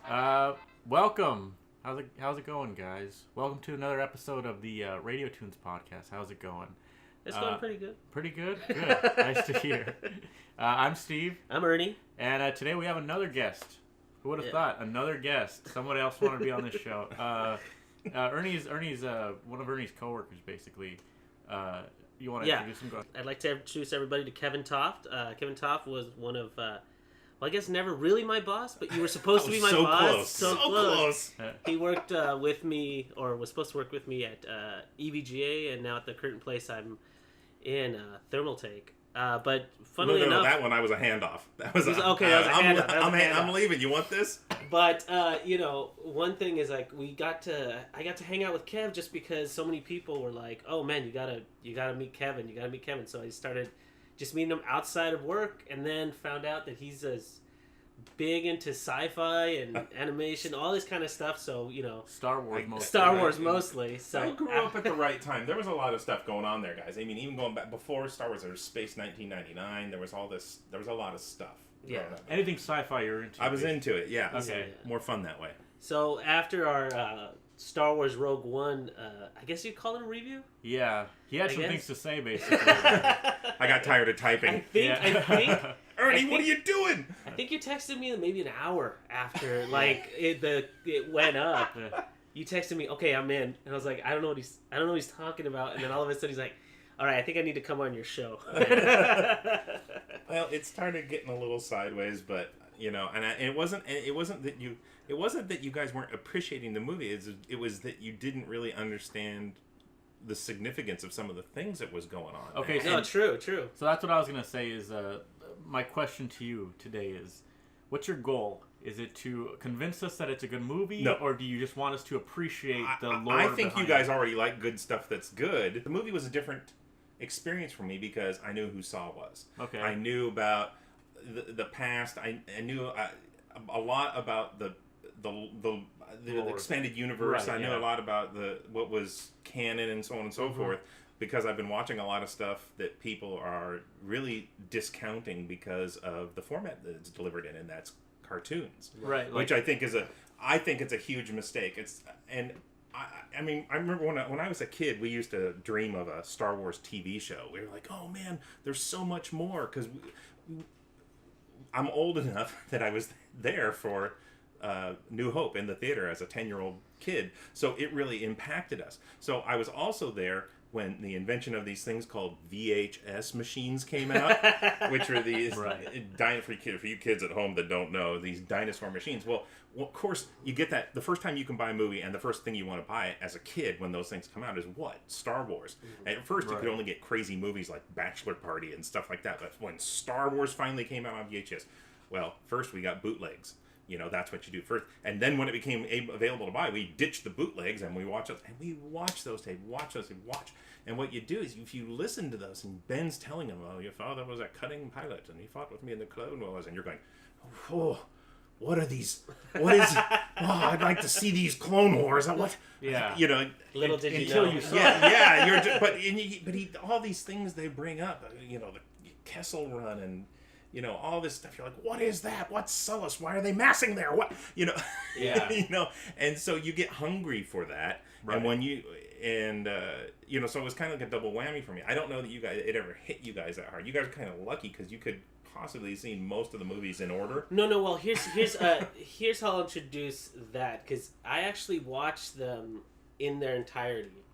Welcome. How's it going, guys? Welcome to another episode of the Radio Toons podcast. How's it going? It's going pretty good. Pretty good? Good. Nice to hear. I'm Steve. I'm Ernie. And today we have another guest. Who would have thought? Another guest. Someone else wanted to be on this show. Ernie's one of Ernie's coworkers, basically. You want to introduce him? I'd like to introduce everybody to Kevin Toft. Kevin Toft was one of, well, I guess never really my boss, but you were supposed to be my boss. So close. He worked with me, or was supposed to work with me at EVGA, and now at the Curtain Place I'm in Thermaltake. But funnily enough, that one I was a handoff. That was that was a handoff. I'm leaving. You want this? But one thing is like I got to hang out with Kev just because so many people were like, "Oh man, you gotta meet Kevin. You gotta meet Kevin." So I started just meeting him outside of work, and then found out that he's as big into sci-fi and animation, all this kind of stuff. So Star Wars mostly. So I grew up at the right time. There was a lot of stuff going on there, guys. I mean, even going back before Star Wars, there was Space 1999. There was all this. There was a lot of stuff. Yeah. Anything sci-fi you're into? I was into it. Yeah. Okay. More fun that way. So after our Star Wars Rogue One, I guess you'd call it a review? Yeah. He had some things to say, basically. I got tired of typing. I think Ernie, what are you doing? I think you texted me maybe an hour after it went up. You texted me, "Okay, I'm in," and I was like, I don't know what he's talking about. And then all of a sudden he's like, "All right, I think I need to come on your show." Well, it started getting a little sideways, but it wasn't that you guys weren't appreciating the movie. It was that you didn't really understand the significance of some of the things that was going on. Okay, no, true. So that's what I was gonna say. Is my question to you today is, what's your goal? Is it to convince us that it's a good movie, No. or do you just want us to appreciate the lore? I think you behind guys it? already like good stuff that's good. The movie was a different experience for me because I knew who Saw was. Okay. I knew about the past. I knew a lot about the expanded universe. Right, I knew a lot about what was canon and so on and so forth, because I've been watching a lot of stuff that people are really discounting because of the format that it's delivered in, and that's cartoons. Right. Which I think it's a huge mistake. I mean, I remember when I was a kid, we used to dream of a Star Wars TV show. We were like, oh man, there's so much more, because I'm old enough that I was there for New Hope in the theater as a 10-year-old kid, so it really impacted us. So I was also there when the invention of these things called VHS machines came out, which were these for you kids at home that don't know, these dinosaur machines. Well, of course, you get that the first time you can buy a movie, and the first thing you want to buy as a kid when those things come out is what? Star Wars. At first, you could only get crazy movies like Bachelor Party and stuff like that, but when Star Wars finally came out on VHS, well, first we got bootlegs. That's what you do first. And then when it became available to buy, we ditched the bootlegs and we watch those. And we watch those tapes, watch. And what you do is, if you listen to those, and Ben's telling him, "Oh, your father was a cutting pilot, and he fought with me in the Clone Wars," and you're going, "Oh, what are these? What is? Oh, I'd like to see these Clone Wars. What? Yeah. Little did you until know. you saw. Yeah. But all these things they bring up, the Kessel Run and. All this stuff. You're like, what is that? What's Sullus? Why are they massing there? What? Yeah. And so you get hungry for that. Right. And when so it was kind of like a double whammy for me. I don't know that it ever hit you guys that hard. You guys are kind of lucky because you could possibly see most of the movies in order. No. Well, here's how I'll introduce that, because I actually watched them in their entirety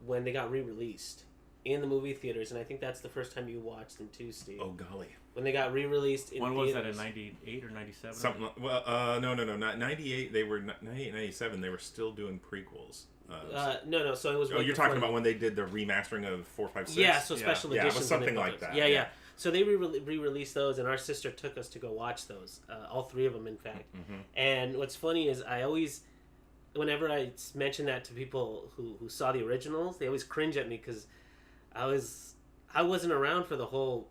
when they got re-released in the movie theaters, and I think that's the first time you watched them too, Steve. Oh golly. When they got re-released in When theaters. was that, in 98 or 97? Something. Well, no, not 98. They were 98, 97. They were still doing prequels. No. So it was. Oh, you're talking about when they did the remastering of 4, 5, 6. Yeah. So special editions. Yeah, it was something like that. Yeah. So they re-released those, and our sister took us to go watch those. All three of them, in fact. Mm-hmm. And what's funny is whenever I mention that to people who saw the originals, they always cringe at me because I wasn't around for the whole,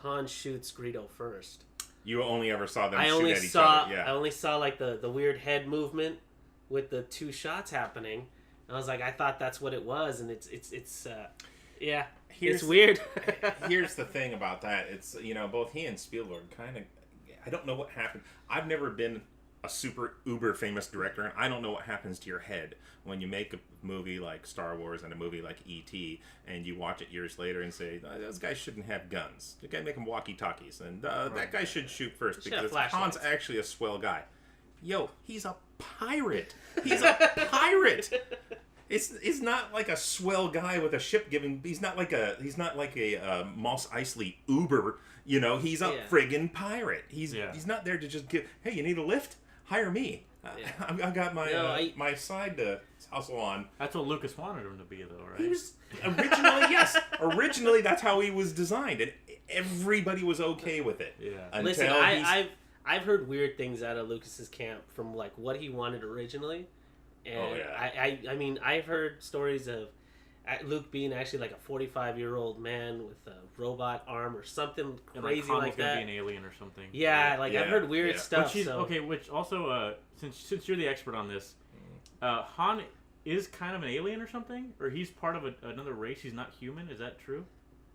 Han shoots Greedo first. You only ever saw them shoot at each other. Yeah. I only saw like the weird head movement with the two shots happening. And I was like, I thought that's what it was, and it's weird. Here's the thing about that. It's, both he and Spielberg kind of, I don't know what happened. I've never been a super uber famous director, and I don't know what happens to your head when you make a movie like Star Wars and a movie like E.T. and you watch it years later and say, those guys shouldn't have guns. You gotta make them walkie-talkies, and that guy should shoot first because Han's actually a swell guy. Yo, he's a pirate. He's a pirate. It's not like a swell guy with a ship giving. He's not like a Mos Eisley Uber. You know, he's a friggin' pirate. He's not there to just give. Hey, you need a lift? Hire me. I've got my my side to hustle on. That's what Lucas wanted him to be, though, right? He was originally Originally, that's how he was designed, and everybody was okay with it. Yeah. Listen, I've heard weird things out of Lucas's camp from like what he wanted originally. And I mean, I've heard stories of Luke being actually like a 45-year-old man with a robot arm or something crazy like that. Gonna be an alien or something. Yeah, I've heard weird stuff. Which also, since you're the expert on this, Han is kind of an alien or something, or he's part of another race. He's not human. Is that true?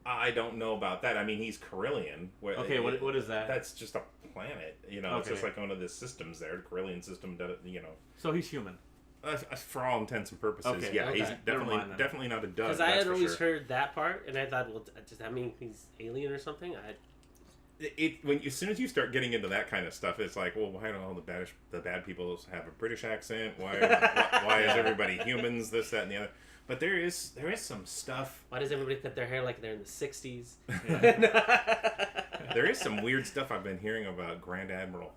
I don't know about that. I mean, he's Corellian. Okay, what is that? That's just a planet. You know, it's just like one of the systems there. The Corellian system, you know. So he's human. For all intents and purposes, he's definitely not a dud. Because I had always heard that part, and I thought, well, does that mean he's alien or something? As soon as you start getting into that kind of stuff, it's like, well, why don't all the bad people have a British accent? Why is everybody humans? This, that, and the other. But there is some stuff. Why does everybody cut their hair like they're in the 60s? There is some weird stuff I've been hearing about Grand Admiral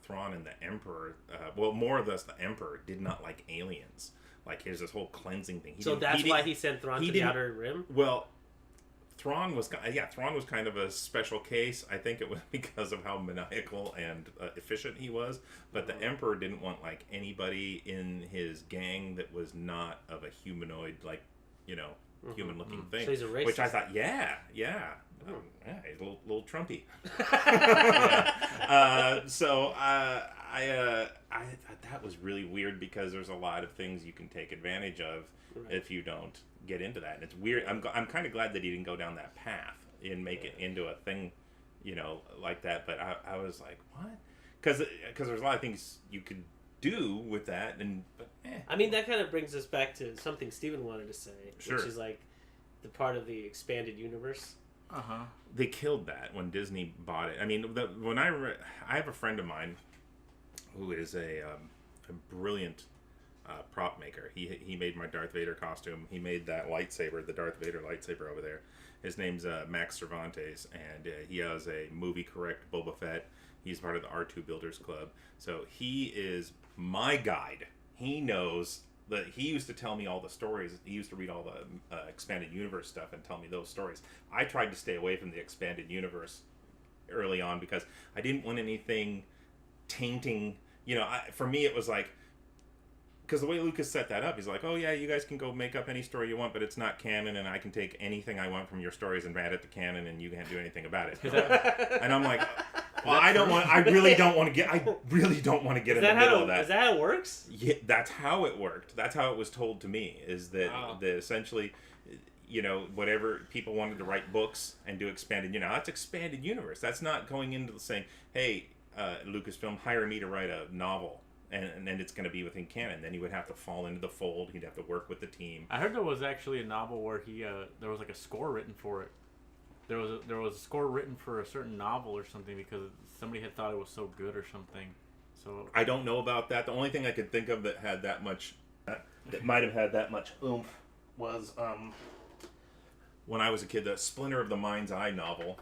Thrawn and the Emperor. More of this, the Emperor did not like aliens. Like, here's this whole cleansing thing. That's why he sent Thrawn to the Outer Rim? Well, Thrawn was kind of a special case. I think it was because of how maniacal and efficient he was. But the Emperor didn't want like anybody in his gang that was not of a humanoid, like, you know, human-looking thing. So he's a racist. Which I thought, he's a little Trumpy. I thought that was really weird because there's a lot of things you can take advantage of if you don't get into that. And it's weird. I'm kind of glad that he didn't go down that path and make it into a thing, you know, like that. But I was like, what? Because there's a lot of things you could do with that. I mean, that kind of brings us back to something Steven wanted to say, which is like the part of the expanded universe. They killed that when Disney bought it. I mean, I have a friend of mine who is a brilliant prop maker. He made my Darth Vader costume. He made that lightsaber, the Darth Vader lightsaber over there. His name's Max Cervantes, and he has a movie correct Boba Fett. He's part of the R2 Builders Club. So he is my guide. He knows that. He used to tell me all the stories. He used to read all the expanded universe stuff and tell me those stories. I tried to stay away from the expanded universe early on because I didn't want anything tainting. You know, for me it was like, because the way Lucas set that up, he's like, oh yeah, you guys can go make up any story you want, but it's not canon, and I can take anything I want from your stories and add it to canon, and you can't do anything about it. And I'm like, well, I really don't want to get in the middle of that. Is that how it works? Yeah, that's how it worked. That's how it was told to me. Is that essentially, you know, whatever people wanted to write books and do expanded, you know, that's expanded universe. That's not going into saying, hey, Lucasfilm, hire me to write a novel. And then it's going to be within canon. Then he would have to fall into the fold. He'd have to work with the team. I heard there was actually a novel where there was like a score written for it. There was a score written for a certain novel or something because somebody had thought it was so good or something. So I don't know about that. The only thing I could think of that had that much, that might have had that much oomph, was when I was a kid, the Splinter of the Mind's Eye novel.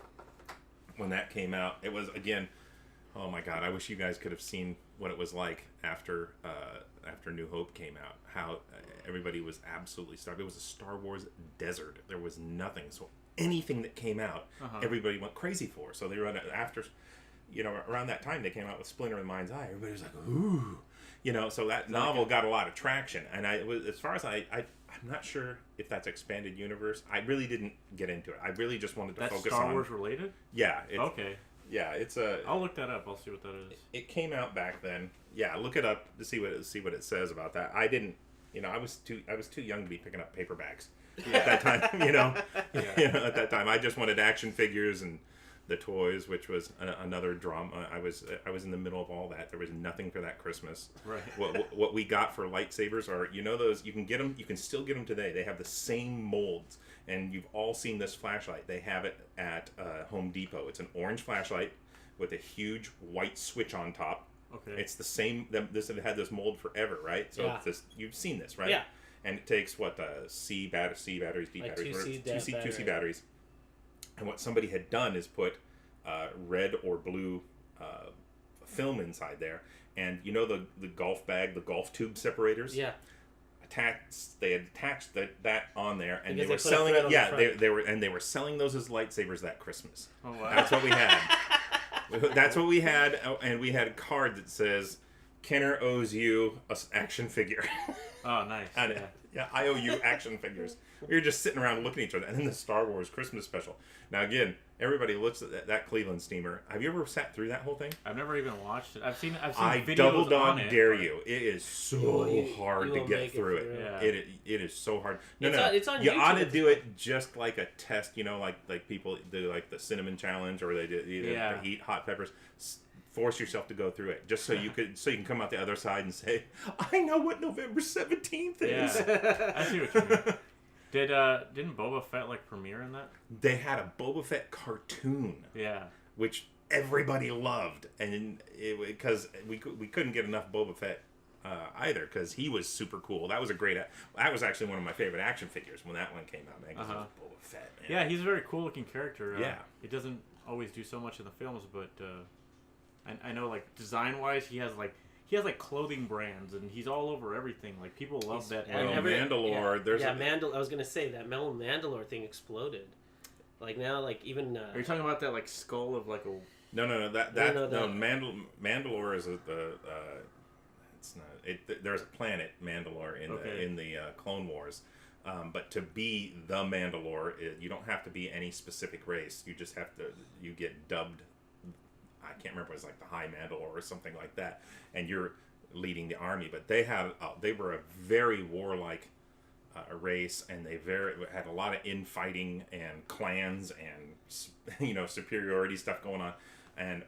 When that came out, it was again. Oh my God! I wish you guys could have seen what it was like after New Hope came out. How everybody was absolutely starved. It was a Star Wars desert. There was nothing. So anything that came out, everybody went crazy for. So they run after, you know, around that time they came out with Splinter of the Mind's Eye. Everybody was like, ooh, you know. So that novel got a lot of traction. And as far as I'm not sure if that's expanded universe. I really didn't get into it. I really just wanted to focus on. That's Star Wars related? Yeah. Okay. Yeah, it's a. I'll look that up. I'll see what that is. It came out back then. Yeah, look it up to see what it says about that. I didn't, you know, I was too young to be picking up paperbacks at that time. You know, at that time I just wanted action figures and the toys, which was another drama. I was in the middle of all that. There was nothing for that Christmas. Right. What we got for lightsabers are, those, you can get them. You can still get them today. They have the same molds, and you've all seen this flashlight. They have it at Home Depot. It's an orange flashlight with a huge white switch on top. Okay. It's the same. This had this mold forever, right? So it's this, you've seen this, right? Yeah. And it takes what C batteries, D batteries, two C batteries. And what somebody had done is put red or blue film inside there, and the golf bag, the golf tube separators. Yeah. They had attached that on there, and Because they were selling. Yeah, they were selling those as lightsabers that Christmas. Oh wow. That's what we had. That's what we had, and we had a card that says, "Kenner owes you an action figure." Oh, nice. Yeah, I owe you action figures. We were just sitting around looking at each other, and then the Star Wars Christmas special. Now again, everybody looks at that Cleveland steamer. Have you ever sat through that whole thing? I've never even watched it. I've seen I videos double on dog it. dare you. It is so hard to will get make it through it. through. Yeah. It is so hard. It's on You YouTube. ought to do it just like a test. Like people do, like the cinnamon challenge, or they do the heat hot peppers. Force yourself to go through it, just so you can come out the other side and say, "I know what November 17th is." Yeah, I see what you mean. Didn't Boba Fett premiere in that? They had a Boba Fett cartoon. Yeah. Which everybody loved, and because we couldn't get enough Boba Fett either, because he was super cool. That was that was actually one of my favorite action figures when that one came out, man. 'Cause it was Boba Fett, man. Yeah, he's a very cool looking character. Yeah. He doesn't always do so much in the films, but I know design wise he has clothing brands, and he's all over everything. People love that. Well, Mandalore. I was gonna say that Mandalore thing exploded. Now, even. Are you talking about that skull of a? No. Mandalore is it's not. There's a planet Mandalore in the Clone Wars, but to be the Mandalore, you don't have to be any specific race. You just have to. You get dubbed. I can't remember. It was the High Mandalore or something like that, and you're leading the army. But they were a very warlike race, and they had a lot of infighting and clans and superiority stuff going on, and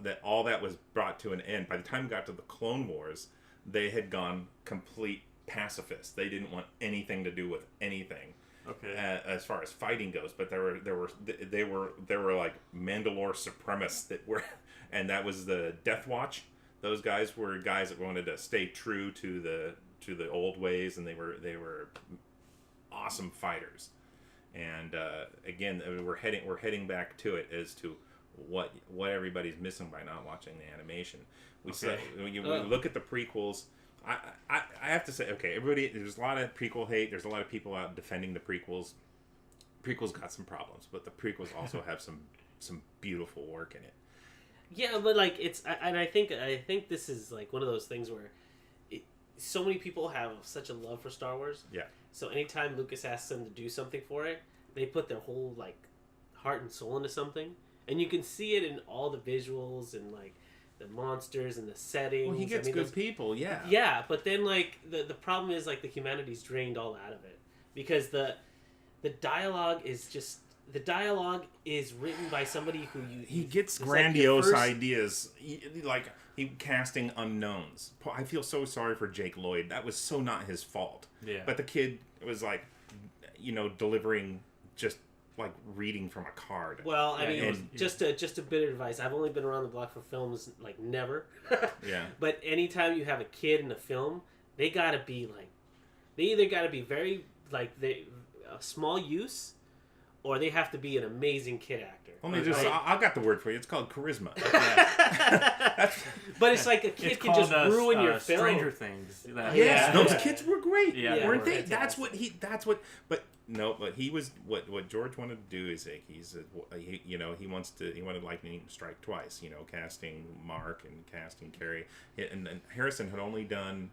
that all that was brought to an end by the time we got to the Clone Wars. They had gone complete pacifists. They didn't want anything to do with anything. Okay. As far as fighting goes, but they were Mandalore supremacists that were, and that was the Death Watch. Those guys were guys that wanted to stay true to the old ways, and they were awesome fighters. And again, we're heading back to it as to what everybody's missing by not watching the animation. We look at the prequels. I have to say, okay, everybody, there's a lot of prequel hate. There's a lot of people out defending the prequels. Prequels got some problems, but the prequels also have some beautiful work in it. Yeah, but I think this is one of those things where so many people have such a love for Star Wars. Yeah. So anytime Lucas asks them to do something for it, they put their whole heart and soul into something, and you can see it in all the visuals and the monsters and the settings. Well, he gets good people, yeah. Yeah, but then the problem is the humanity's drained all out of it, because the dialogue is written by somebody who he gets grandiose ideas, he casting unknowns. I feel so sorry for Jake Lloyd. That was so not his fault. Yeah. But the kid was delivering just reading from a card. Well, I mean, just a bit of advice. I've only been around the block for films never. Yeah. But anytime you have a kid in a film, they gotta be they either gotta be very a small use, or they have to be an amazing kid actor. I got the word for you. It's called charisma. But it's a kid can just ruin your film. Stranger Things. Those kids were great, weren't they? Fantastic. But he was what George wanted to do is he wanted lightning to strike twice. Casting Mark and casting Carrie, and Harrison had only done.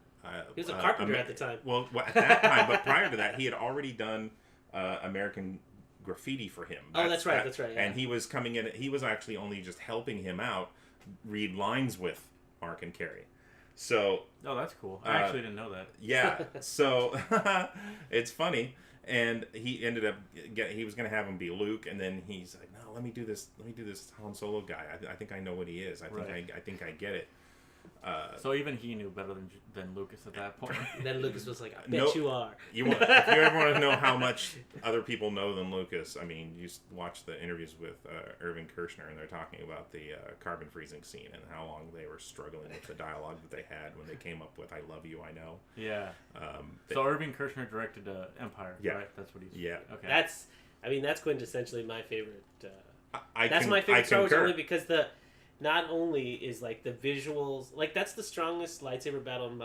He was a carpenter at the time. Well, at that time, but prior to that, he had already done American Graffiti for him. That's right. Yeah. And he was coming in. He was actually only just helping him out, read lines with Mark and Carrie. So. Oh, that's cool. I actually didn't know that. Yeah. So it's funny. And he ended up he was going to have him be Luke, and then he's like, no, let me do this Han Solo guy. I think I know what he is. I think I get it. So even he knew better than Lucas at that point. Then Lucas was like, I bet you are. If you ever want to know how much other people know than Lucas, I mean, you watch the interviews with Irving Kershner, and they're talking about the carbon freezing scene and how long they were struggling with the dialogue that they had when they came up with "I love you, I know." Yeah. So Irving Kershner directed Empire, right? That's what he's. Yeah. Okay. That's quintessentially my favorite. That's my favorite Star Wars only because not only is like the visuals, like that's the strongest lightsaber battle in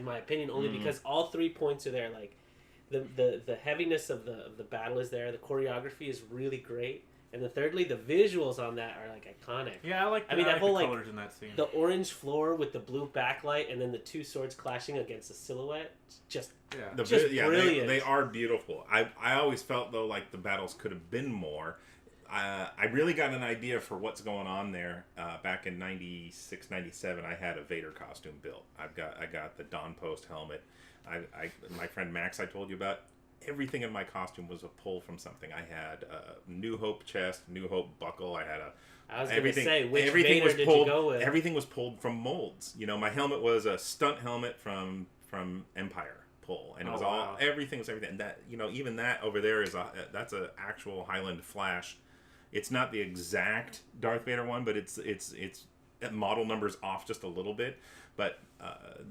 my opinion, only because all 3 points are there. Like the heaviness of the battle is there. The choreography is really great, and thirdly, the visuals on that are like iconic. Yeah, I like. I mean, that whole colors in that scene. The orange floor with the blue backlight, and then the 2 swords clashing against the silhouette. Just brilliant. They are beautiful. I always felt though like the battles could have been more. I really got an idea for what's going on there back in 96, 97. I had a Vader costume built. I got the Dawn Post helmet. My friend Max I told you about, everything in my costume was a pull from something. I had a New Hope chest, New Hope buckle. I was going to say, which Vader did you go with? Everything was pulled from molds. You know, my helmet was a stunt helmet from Empire pull, and it was everything was everything. And that, you know, even that over there is that's a actual Highland Flash. It's not the exact Darth Vader one, but it's model numbers off just a little bit. But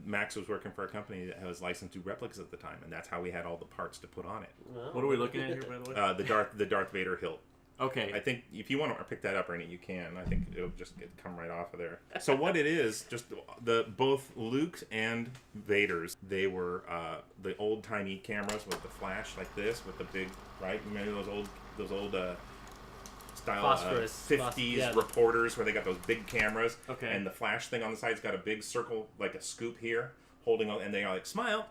Max was working for a company that was licensed to do replicas at the time, and that's how we had all the parts to put on it. What are we looking at here, by the way? The Darth Vader hilt. Okay. I think if you want to pick that up, Ernie, you can. I think it'll just come right off of there. So what it is, just both Luke's and Vader's, they were the old timey cameras with the flash like this, with the big, right? Remember those old style 50s reporters where they got those big cameras, and the flash thing on the side's got a big circle like a scoop here holding on, and they are like smile,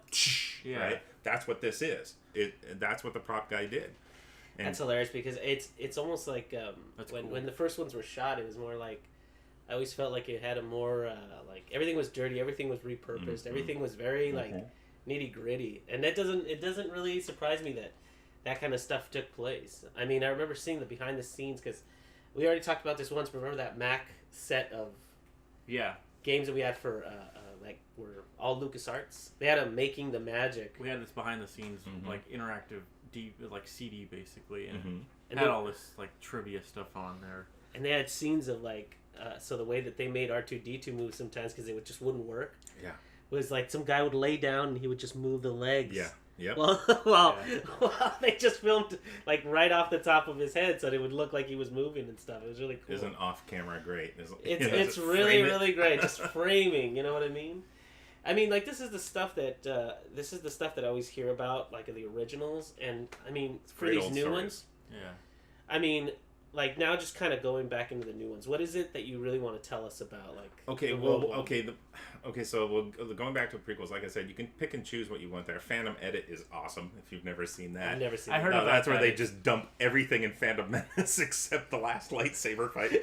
right? That's what this is. That's what the prop guy did. And that's hilarious because it's almost like when the first ones were shot, it was more like, I always felt like it had a more like everything was dirty, everything was repurposed, everything was very like nitty gritty, and it doesn't really surprise me that kind of stuff took place. I mean, I remember seeing the behind the scenes because we already talked about this once. But remember that Mac set of games that we had for like were all LucasArts. They had a Making the Magic. We had this behind the scenes like interactive like CD basically, and had all this like trivia stuff on there. And they had scenes of like so the way that they made R2-D2 move sometimes because it just wouldn't work. Yeah, was like some guy would lay down and he would just move the legs. Yeah. Yep. Well, they just filmed like right off the top of his head, so it would look like he was moving and stuff. It was really cool. Isn't off camera great? It's really really great. Just framing, you know what I mean? I mean, like this is the stuff that I always hear about, like the originals, and I mean for these new ones. Yeah. I mean, like now, just kind of going back into the new ones. What is it that you really want to tell us about? Like so going back to the prequels, like I said, you can pick and choose what you want there. Phantom Edit is awesome if you've never seen that. I've never seen. I heard about that's where they just dump everything in Phantom Menace except the last lightsaber fight,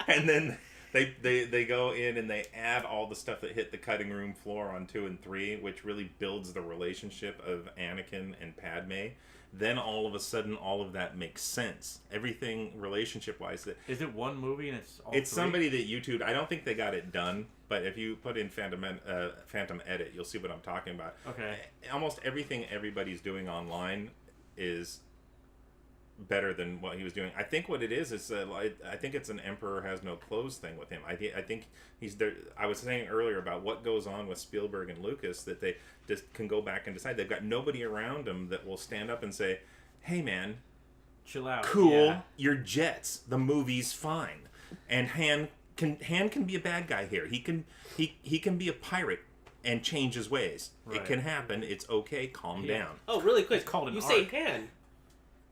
and then. They go in and they add all the stuff that hit the cutting room floor on 2 and 3, which really builds the relationship of Anakin and Padme. Then all of a sudden, all of that makes sense. Everything relationship-wise. Is it one movie and it's all It's 3? Somebody that YouTubed. I don't think they got it done, but if you put in Phantom Edit, you'll see what I'm talking about. Okay. Almost everything everybody's doing online is better than what he was doing. I think what it is I think it's an Emperor Has No Clothes thing with him. I think he's there. I was saying earlier about what goes on with Spielberg and Lucas, that they just can go back and decide. They've got nobody around them that will stand up and say, hey man, chill out, cool, you're jets, the movie's fine. And Han can be a bad guy here. He can be a pirate and change his ways. Right. It can happen. It's okay. Calm down. Oh, really quick. It's called an arc. Say Han.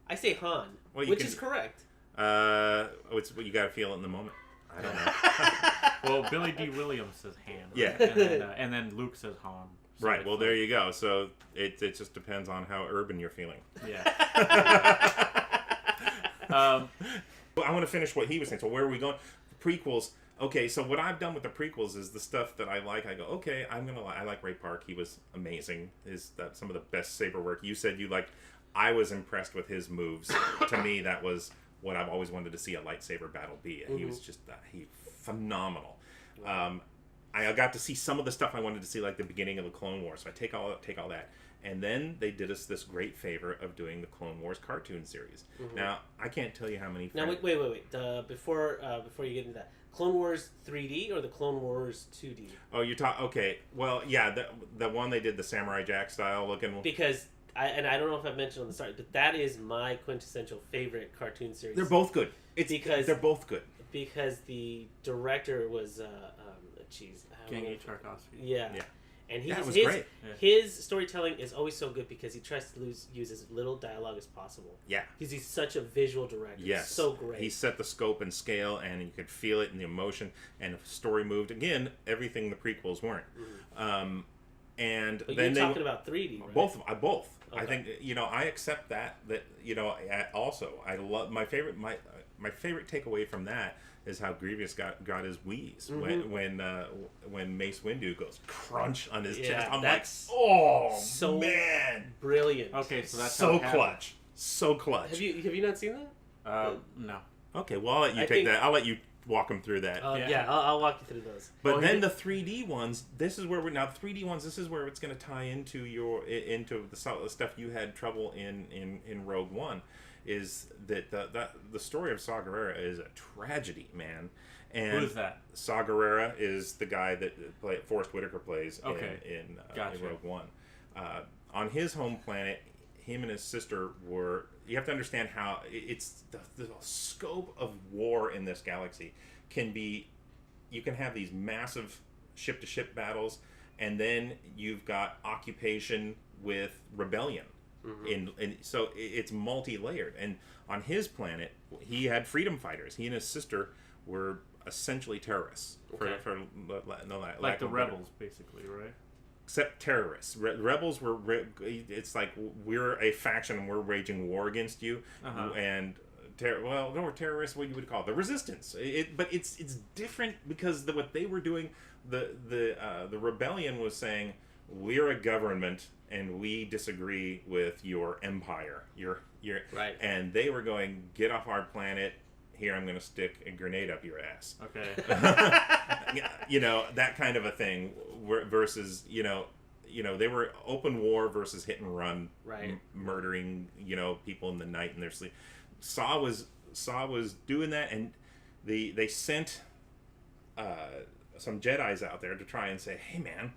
I say Han, which is correct. It's what you gotta feel it in the moment. I don't know. Well, Billy D. Williams says Han. Right? Yeah. And then Luke says Han. So right. Well, there you go. So it just depends on how urban you're feeling. Yeah. Well, I want to finish what he was saying. So where are we going? The prequels. okay, so what I've done with the prequels is the stuff that I like. I go, okay, I like Ray Park. He was amazing. That some of the best saber work. You said you liked. I was impressed with his moves. To me, that was what I've always wanted to see a lightsaber battle be. Mm-hmm. He was just phenomenal. I got to see some of the stuff I wanted to see, like the beginning of the Clone Wars. So I take all that. And then they did us this great favor of doing the Clone Wars cartoon series. Mm-hmm. Now, I can't tell you how many... Now, wait. Before you get into that, Clone Wars 3D or the Clone Wars 2D? Oh, you're talking... Okay. Well, yeah, the one they did, the Samurai Jack style looking... Because, I don't know if I mentioned on the start, but that is my quintessential favorite cartoon series. They're both good. They're both good. Because the director was... Genghis Tartakovsky. Yeah. And that was great. His storytelling is always so good because he tries to use as little dialogue as possible. Yeah. Because he's such a visual director. Yes. So great. He set the scope and scale, and you could feel it in the emotion, and the story moved. Again, everything the prequels weren't. Mm-hmm. But then you're talking about 3D, right? Both. Okay. I think, I accept that, also, I love, my favorite takeaway from that is how Grievous got his wheeze when Mace Windu goes crunch on his chest. I'm like, oh so man, brilliant. Okay, so that's so clutch, so clutch. Have you not seen that? No. Okay, well I'll let you take that. I'll let you walk him through that. I'll walk you through those. But then the 3D ones, this is where the 3D ones. This is where it's going to tie into the stuff you had trouble in Rogue One. Is that the story of Saw Gerrera is a tragedy, man. And who is that? Saw Gerrera is the guy that Forrest Whitaker plays in Rogue One. On his home planet, him and his sister were... You have to understand how it's the scope of war in this galaxy can be... You can have these massive ship-to-ship battles, and then you've got occupation with rebellion. Mm-hmm. So it's multi-layered. And on his planet, he had freedom fighters. He and his sister were essentially terrorists. Okay. Like the rebels, basically, right? Except terrorists. Rebels were... It's like, we're a faction and we're waging war against you. Uh-huh. And... no, terrorists, what you would call it, the resistance. But it's different because what they were doing, the rebellion was saying, we're a government and we disagree with your empire. Your right. And they were going, get off our planet. Here, I'm going to stick a grenade up your ass. Okay. That kind of a thing. Versus, they were open war versus hit and run. Right. Murdering, people in the night in their sleep. Saw was doing that, and they sent some Jedis out there to try and say, hey man,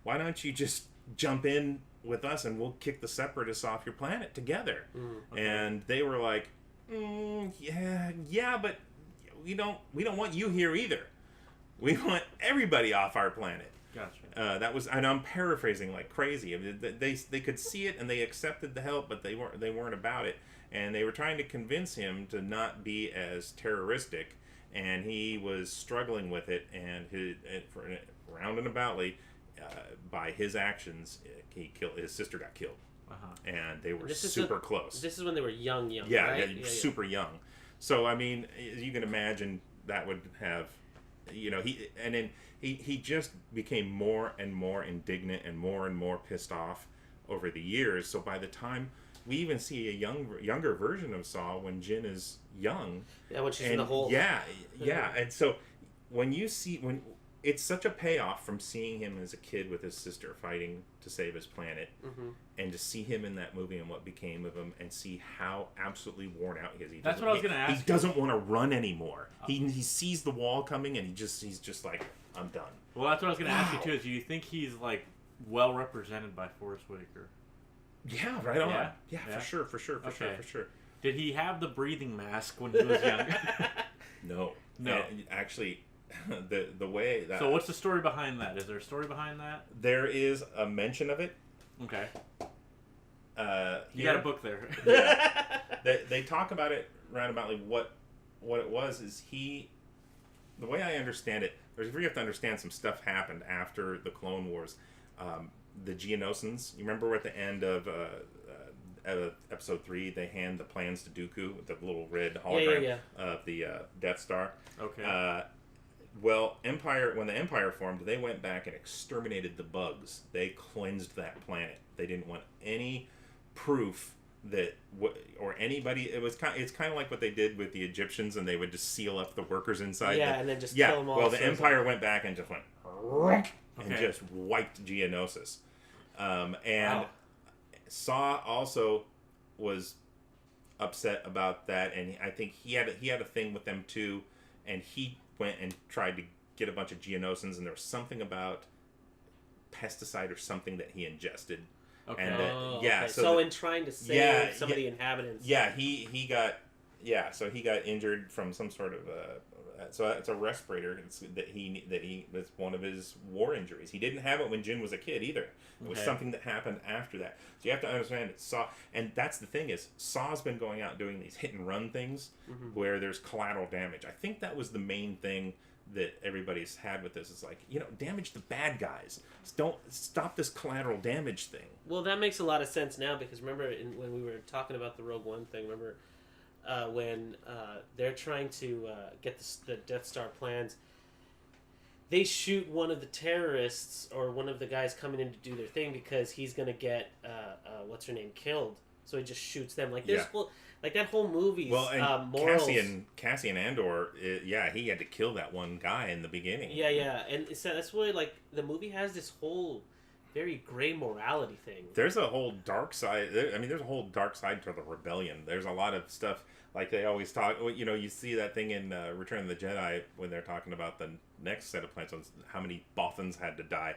why don't you just jump in with us and we'll kick the Separatists off your planet together? Okay. And they were like, yeah, but we don't want you here either. We want everybody off our planet. Gotcha. That was, and I'm paraphrasing like crazy. They could see it and they accepted the help, but they weren't about it. And they were trying to convince him to not be as terroristic, and he was struggling with it. And round and aboutly, by his actions, his sister got killed, and they were super close. This is when they were young, yeah, right? Yeah, super young. So I mean, you can imagine that would have, he just became more and more indignant and more pissed off over the years. So by the time we even see a younger version of Saw when Jin is young. Yeah, when she's in the hole. Yeah. And so when it's such a payoff from seeing him as a kid with his sister fighting to save his planet, and to see him in that movie and what became of him, and see how absolutely worn out he is. That's what I was going to ask. He doesn't want to run anymore. He sees the wall coming, and he's just like, I'm done. Well, that's what I was going to ask you too. Is do you think he's like well represented by Forrest Whitaker? Yeah, right on. Yeah. For sure. Did he have the breathing mask when he was young? No. Actually, the way that... So what's the story behind that? Is there a story behind that? There is a mention of it. Okay. You got a book there. Yeah. They talk about it roundaboutly. What it was is the way I understand it, you have to understand some stuff happened after the Clone Wars. The Geonosians, you remember at the end of episode 3, they hand the plans to Dooku with the little red hologram of the Death Star. Okay. Well, when the Empire formed, they went back and exterminated the bugs. They cleansed that planet. They didn't want any proof that or anybody. It's kind of like what they did with the Egyptians, and they would just seal up the workers inside. Yeah, and then just kill them all. Well, the Empire went back and just went and just wiped Geonosis. And wow. Saw also was upset about that, and I think he had a thing with them too, and he went and tried to get a bunch of Geonosins, and there was something about pesticide or something that he ingested. Okay. And okay. So in trying to save some of the inhabitants. Yeah, he got injured from some sort of so it's a respirator that that's one of his war injuries. He didn't have it when Jin was a kid either. It was something that happened after that. So you have to understand it. Saw, and that's the thing is Saw's been going out doing these hit and run things where there's collateral damage. I think that was the main thing that everybody's had with this. Is like, damage the bad guys. Don't stop this collateral damage thing. Well, that makes a lot of sense now because remember when we were talking about the Rogue One thing, remember when they're trying to get the Death Star plans, they shoot one of the terrorists or one of the guys coming in to do their thing because he's going to get, what's her name, killed. So he just shoots them. Like, there's like that whole movie's morals. Cassian Andor, he had to kill that one guy in the beginning. Yeah. And so that's why, like, the movie has this whole very gray morality thing. There's a whole dark side. There's a whole dark side to the rebellion. There's a lot of stuff, like they always talk. You see that thing in Return of the Jedi when they're talking about the next set of plans, how many Bothans had to die.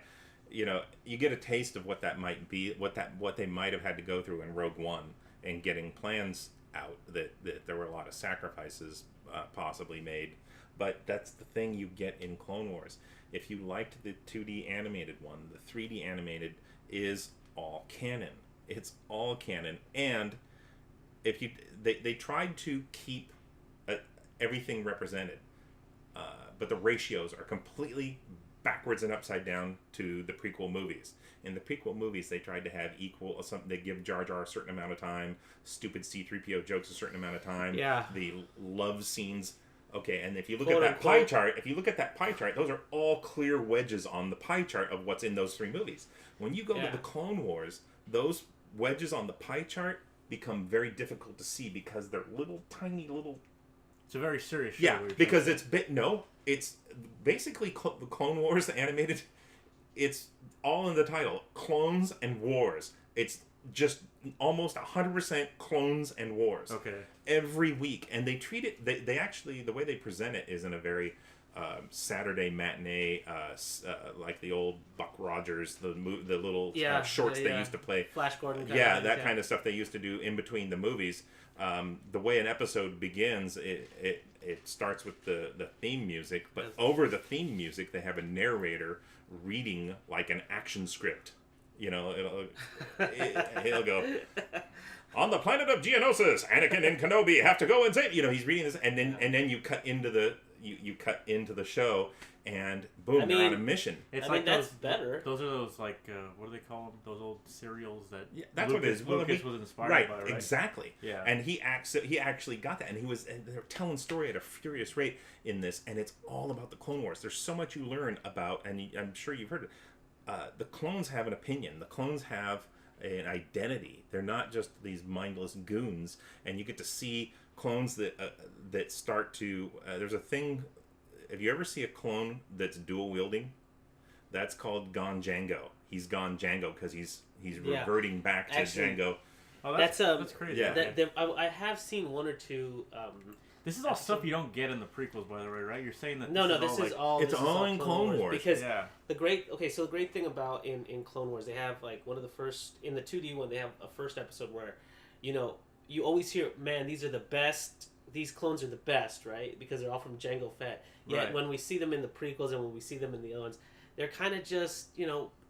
You get a taste of what that might be, what they might have had to go through in Rogue One, and getting plans out that there were a lot of sacrifices possibly made. But that's the thing you get in Clone Wars. If you liked the 2D animated one, the 3D animated is all canon. It's all canon. And if they tried to keep everything represented, but the ratios are completely backwards and upside down to the prequel movies. In the prequel movies, they tried to have equal. They give Jar Jar a certain amount of time, stupid C-3PO jokes a certain amount of time. Yeah. The love scenes. Okay, and if you look at that pie chart, those are all clear wedges on the pie chart of what's in those three movies. When you go to the Clone Wars, those wedges on the pie chart become very difficult to see because they're tiny little. It's a very serious show. Yeah, because it's basically the Clone Wars animated. It's all in the title, Clones and Wars. It's just almost 100% clones and wars. Okay. Every week, and they treat it. They actually, the way they present it is in a very Saturday matinee, like the old Buck Rogers, the little shorts they used to play. Flash Gordon. Kind of stuff they used to do in between the movies. The way an episode begins, it starts with the theme music, but over the theme music, they have a narrator reading like an action script. He'll go, on the planet of Geonosis, Anakin and Kenobi have to go and save. He's reading this, and then you cut into the show, and boom, they're on a mission. That's better. Those are those what do they call them? Those old serials that that's what it is. Lucas was inspired by, right? Exactly. Yeah. And he actually got that, and they're telling story at a furious rate in this, and it's all about the Clone Wars. There's so much you learn about, and I'm sure you've heard it. The clones have an opinion. The clones have an identity. They're not just these mindless goons. And you get to see clones that start to. There's a thing. If you ever see a clone that's dual wielding, that's called Gone Django. He's gone Django because he's reverting back to Django. Oh, that's crazy. Yeah. I have seen one or two. This is all stuff you don't get in the prequels, by the way, right? You're saying that this is all in Clone Wars because the great thing about in Clone Wars, they have like one of the first in the 2D one, they have a first episode where you always hear, man, these are the best, these clones are the best, right? Because they're all from Jango Fett. Yet when we see them in the prequels and when we see them in the other ones, they're kind of just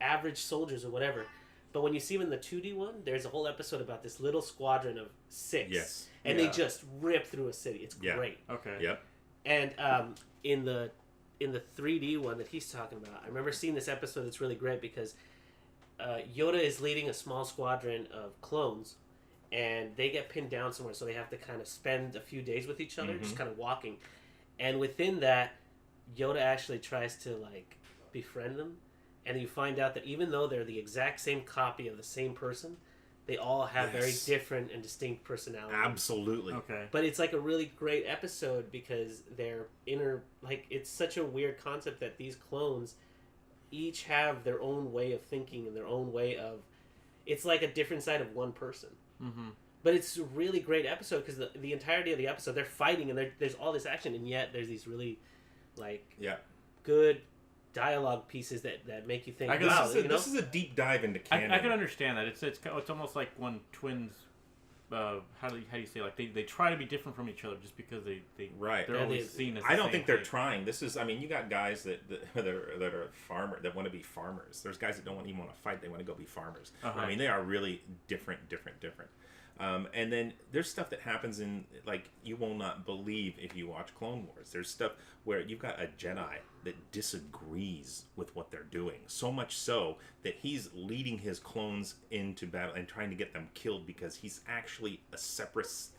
average soldiers or whatever. But when you see them in the 2D one, there's a whole episode about this little squadron of 6. Yes. And they just rip through a city. It's great. Okay. Yep. And in the 3D one that he's talking about, I remember seeing this episode that's really great because Yoda is leading a small squadron of clones, and they get pinned down somewhere, so they have to kind of spend a few days with each other, just kind of walking. And within that, Yoda actually tries to like befriend them, and you find out that even though they're the exact same copy of the same person, they all have very different and distinct personalities. Absolutely. Okay. But it's like a really great episode because they're it's such a weird concept that these clones each have their own way of thinking and their own way of, it's like a different side of one person. Mm-hmm. But it's a really great episode because the entirety of the episode, they're fighting and there's all this action, and yet there's these really good dialogue pieces that make you think, wow, this is a deep dive into canon. I can understand that. It's almost like when twins, how do you say, like they try to be different from each other just because they're always seen as the I don't same think they're thing. trying. This is, I mean, you got guys that are farmer that want to be farmers. There's guys that don't even want to fight. They want to go be farmers. Uh-huh. I mean, they are really different. And then there's stuff that happens in, like, you will not believe if you watch Clone Wars. There's stuff where you've got a Jedi that disagrees with what they're doing. So much so that he's leading his clones into battle and trying to get them killed because he's actually a separatist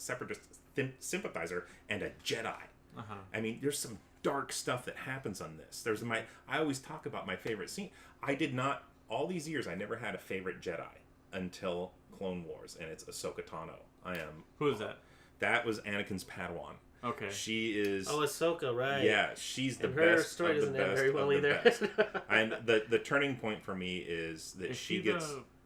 sympathizer and a Jedi. Uh-huh. I mean, there's some dark stuff that happens on this. I always talk about my favorite scene. All these years, I never had a favorite Jedi until Clone Wars, and it's Ahsoka Tano. Who is that? That was Anakin's Padawan. Okay. She is... Oh, Ahsoka, right. Yeah, she's the and best her story of the doesn't end best very well of the either. best. And the turning point for me is that she gets...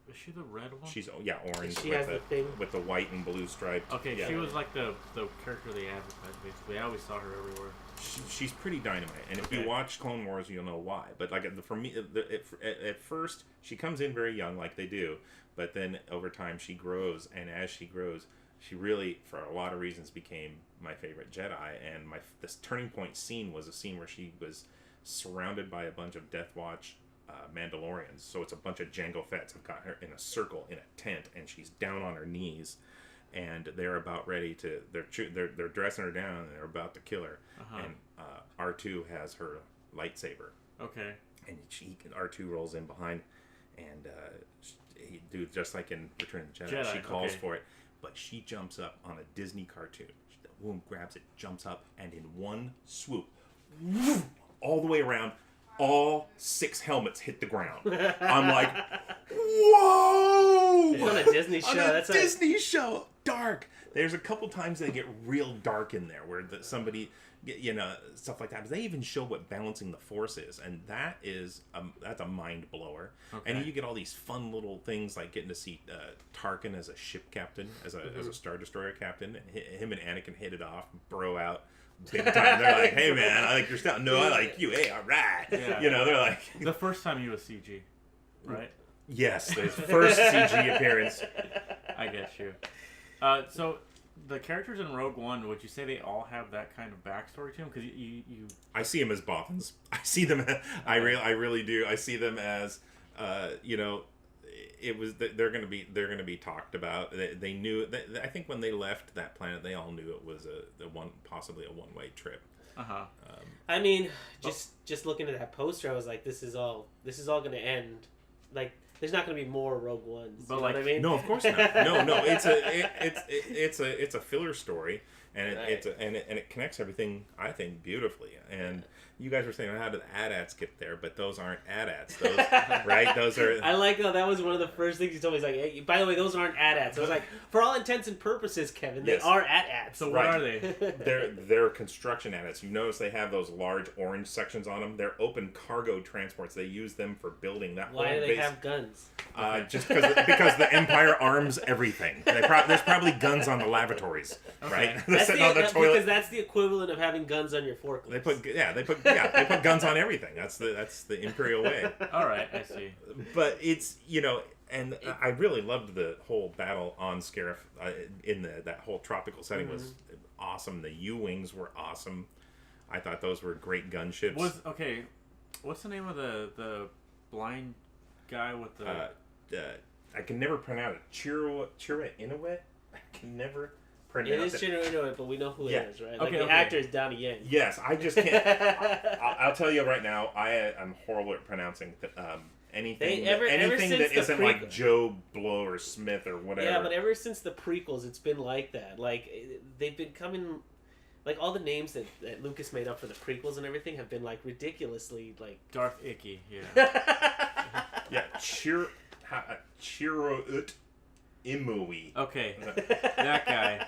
Is she the red one? She's orange She has the thing with the white and blue stripes. Okay, yeah. she was like the character they advertised, basically. I always saw her everywhere. She's pretty dynamite, and if you watch Clone Wars, you'll know why. But like for me, at first she comes in very young, like they do, but then over time she grows, and as she grows, she really, for a lot of reasons, became my favorite Jedi. And this turning point scene was a scene where she was surrounded by a bunch of Death Watch Mandalorians. So it's a bunch of Jango Fetts have got her in a circle in a tent, and she's down on her knees. And they're about ready to. They're dressing her down, and they're about to kill her. Uh-huh. And R2 has her lightsaber. Okay. And R2 rolls in behind, and just like in Return of the Jedi, she calls for it, but she jumps up on a Disney cartoon. The womb grabs it, jumps up, and in one swoop, all the way around, all 6 helmets hit the ground. I'm like, whoa! It's on a Disney show. That's a Disney show. Dark. There's a couple times they get real dark in there where somebody, stuff like that. But they even show what balancing the force is, and that's a mind blower. Okay. And you get all these fun little things like getting to see Tarkin as a ship captain, as a Star Destroyer captain. Him and Anakin hit it off, bro out. Big time. They're like, hey man, I like your style. No, I like you. Hey, all right. Yeah. They're like... The first time he was CG, right? Yes, his first CG appearance. I get you. So, the characters in Rogue One, would you say they all have that kind of backstory to them? Because you... I see them as Bothans. I see them... I really do. I see them as, it was they're going to be talked about. They knew. I think when they left that planet, they all knew it was possibly a one-way trip. Uh-huh. I mean, just looking at that poster, I was like, this is all going to end. Like, there's not going to be more Rogue Ones. But, you know what I mean? No, of course not. No. It's a filler story, and it connects everything, I think, beautifully. And you guys were saying, how did AT-ATs get there? But those aren't AT-ATs, right? Those are. I like how that was one of the first things you told me. He's like, hey, by the way, those aren't AT-ATs. I was like, for all intents and purposes, Kevin, they are AT-ATs. So what are they? They're construction AT-ATs. You notice they have those large orange sections on them. They're open cargo transports. They use them for building that. Why do they have guns? Just because the Empire arms everything. There's probably guns on the lavatories, right? Because that's the equivalent of having guns on your forklift. They put guns on everything. That's the Imperial way. All right, I see. But it's and I really loved the whole battle on Scarif in that whole tropical setting was awesome. The U-wings were awesome. I thought those were great gunships. What's the name of the blind guy with the? I can never pronounce it. Chira Inoue. I can never pronounce it. It is Chira Inoue, but we know who it is, right? Like the actor is Donnie Yen. Yes, I just can't. I'll tell you right now, I'm horrible at pronouncing anything that isn't like Joe Blow or Smith or whatever. Yeah, but ever since the prequels, it's been like that. Like they've been coming. Like all the names that Lucas made up for the prequels and everything have been like ridiculously like Darth Icky. Yeah. Yeah, Chirrut Imui. Okay, that guy.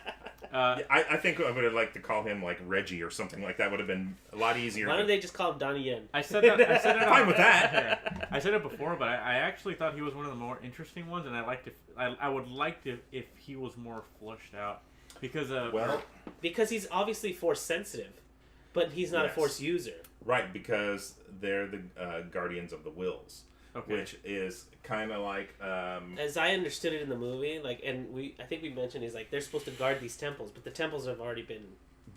I think I would have liked to call him like Reggie or something like that. Would have been a lot easier. Why don't they just call him Donnie Yen? I said that. Fine with that. I said it before, but I actually thought he was one of the more interesting ones, and I would like to if he was more fleshed out because because he's obviously force sensitive, but he's not a force user. Right, because they're the guardians of the wills. Okay. Which is kind of like as I understood it in the movie, like, and I think we mentioned is like they're supposed to guard these temples, but the temples have already been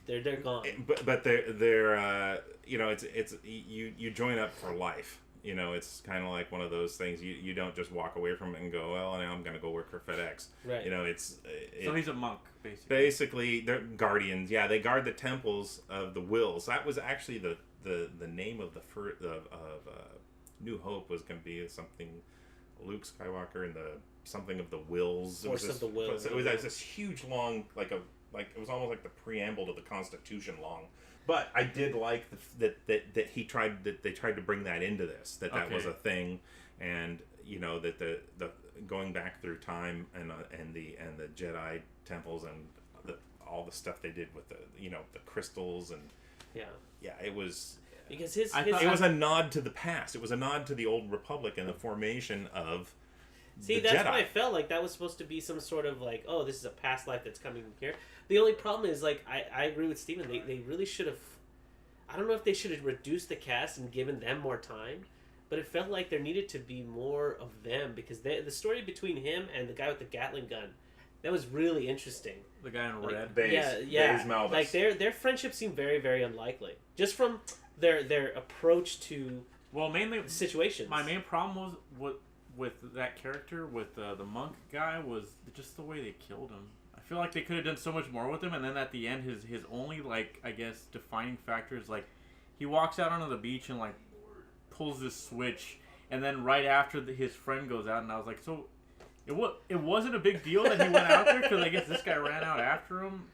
they're gone. But they're you know, it's you join up for life. You know, it's kind of like one of those things. You don't just walk away from it and go, well, now I'm going to go work for FedEx. Right. You know, so he's a monk, basically. Basically, they're guardians. Yeah, they guard the temples of the wills. That was actually the name of New Hope was going to be something Luke Skywalker and the something of the wills. Force of the wills. It was this huge long like it was almost like the preamble to the Constitution long. But I did like that they tried to bring that into this that was a thing, and you know that the going back through time and the Jedi temples and all the stuff they did with the crystals and it was. Because it was a nod to the past. It was a nod to the old Republic and the formation of the that's Jedi. what I felt like. That was supposed to be some sort of like, oh, this is a past life that's coming here. The only problem is, like, I agree with Steven. They really should have... I don't know if they should have reduced the cast and given them more time, but it felt like there needed to be more of them because the story between him and the guy with the Gatling gun, that was really interesting. The guy in red. Baze Malbus. Like, their friendship seemed very, very unlikely. Just from... Their approach to mainly situations. My main problem was with that character with the monk guy was just the way they killed him. I feel like they could have done so much more with him, and then at the end, his only like I guess defining factor is like he walks out onto the beach and like pulls this switch, and then right after his friend goes out, and I was like, so it wasn't a big deal that he went out there because I guess this guy ran out after him.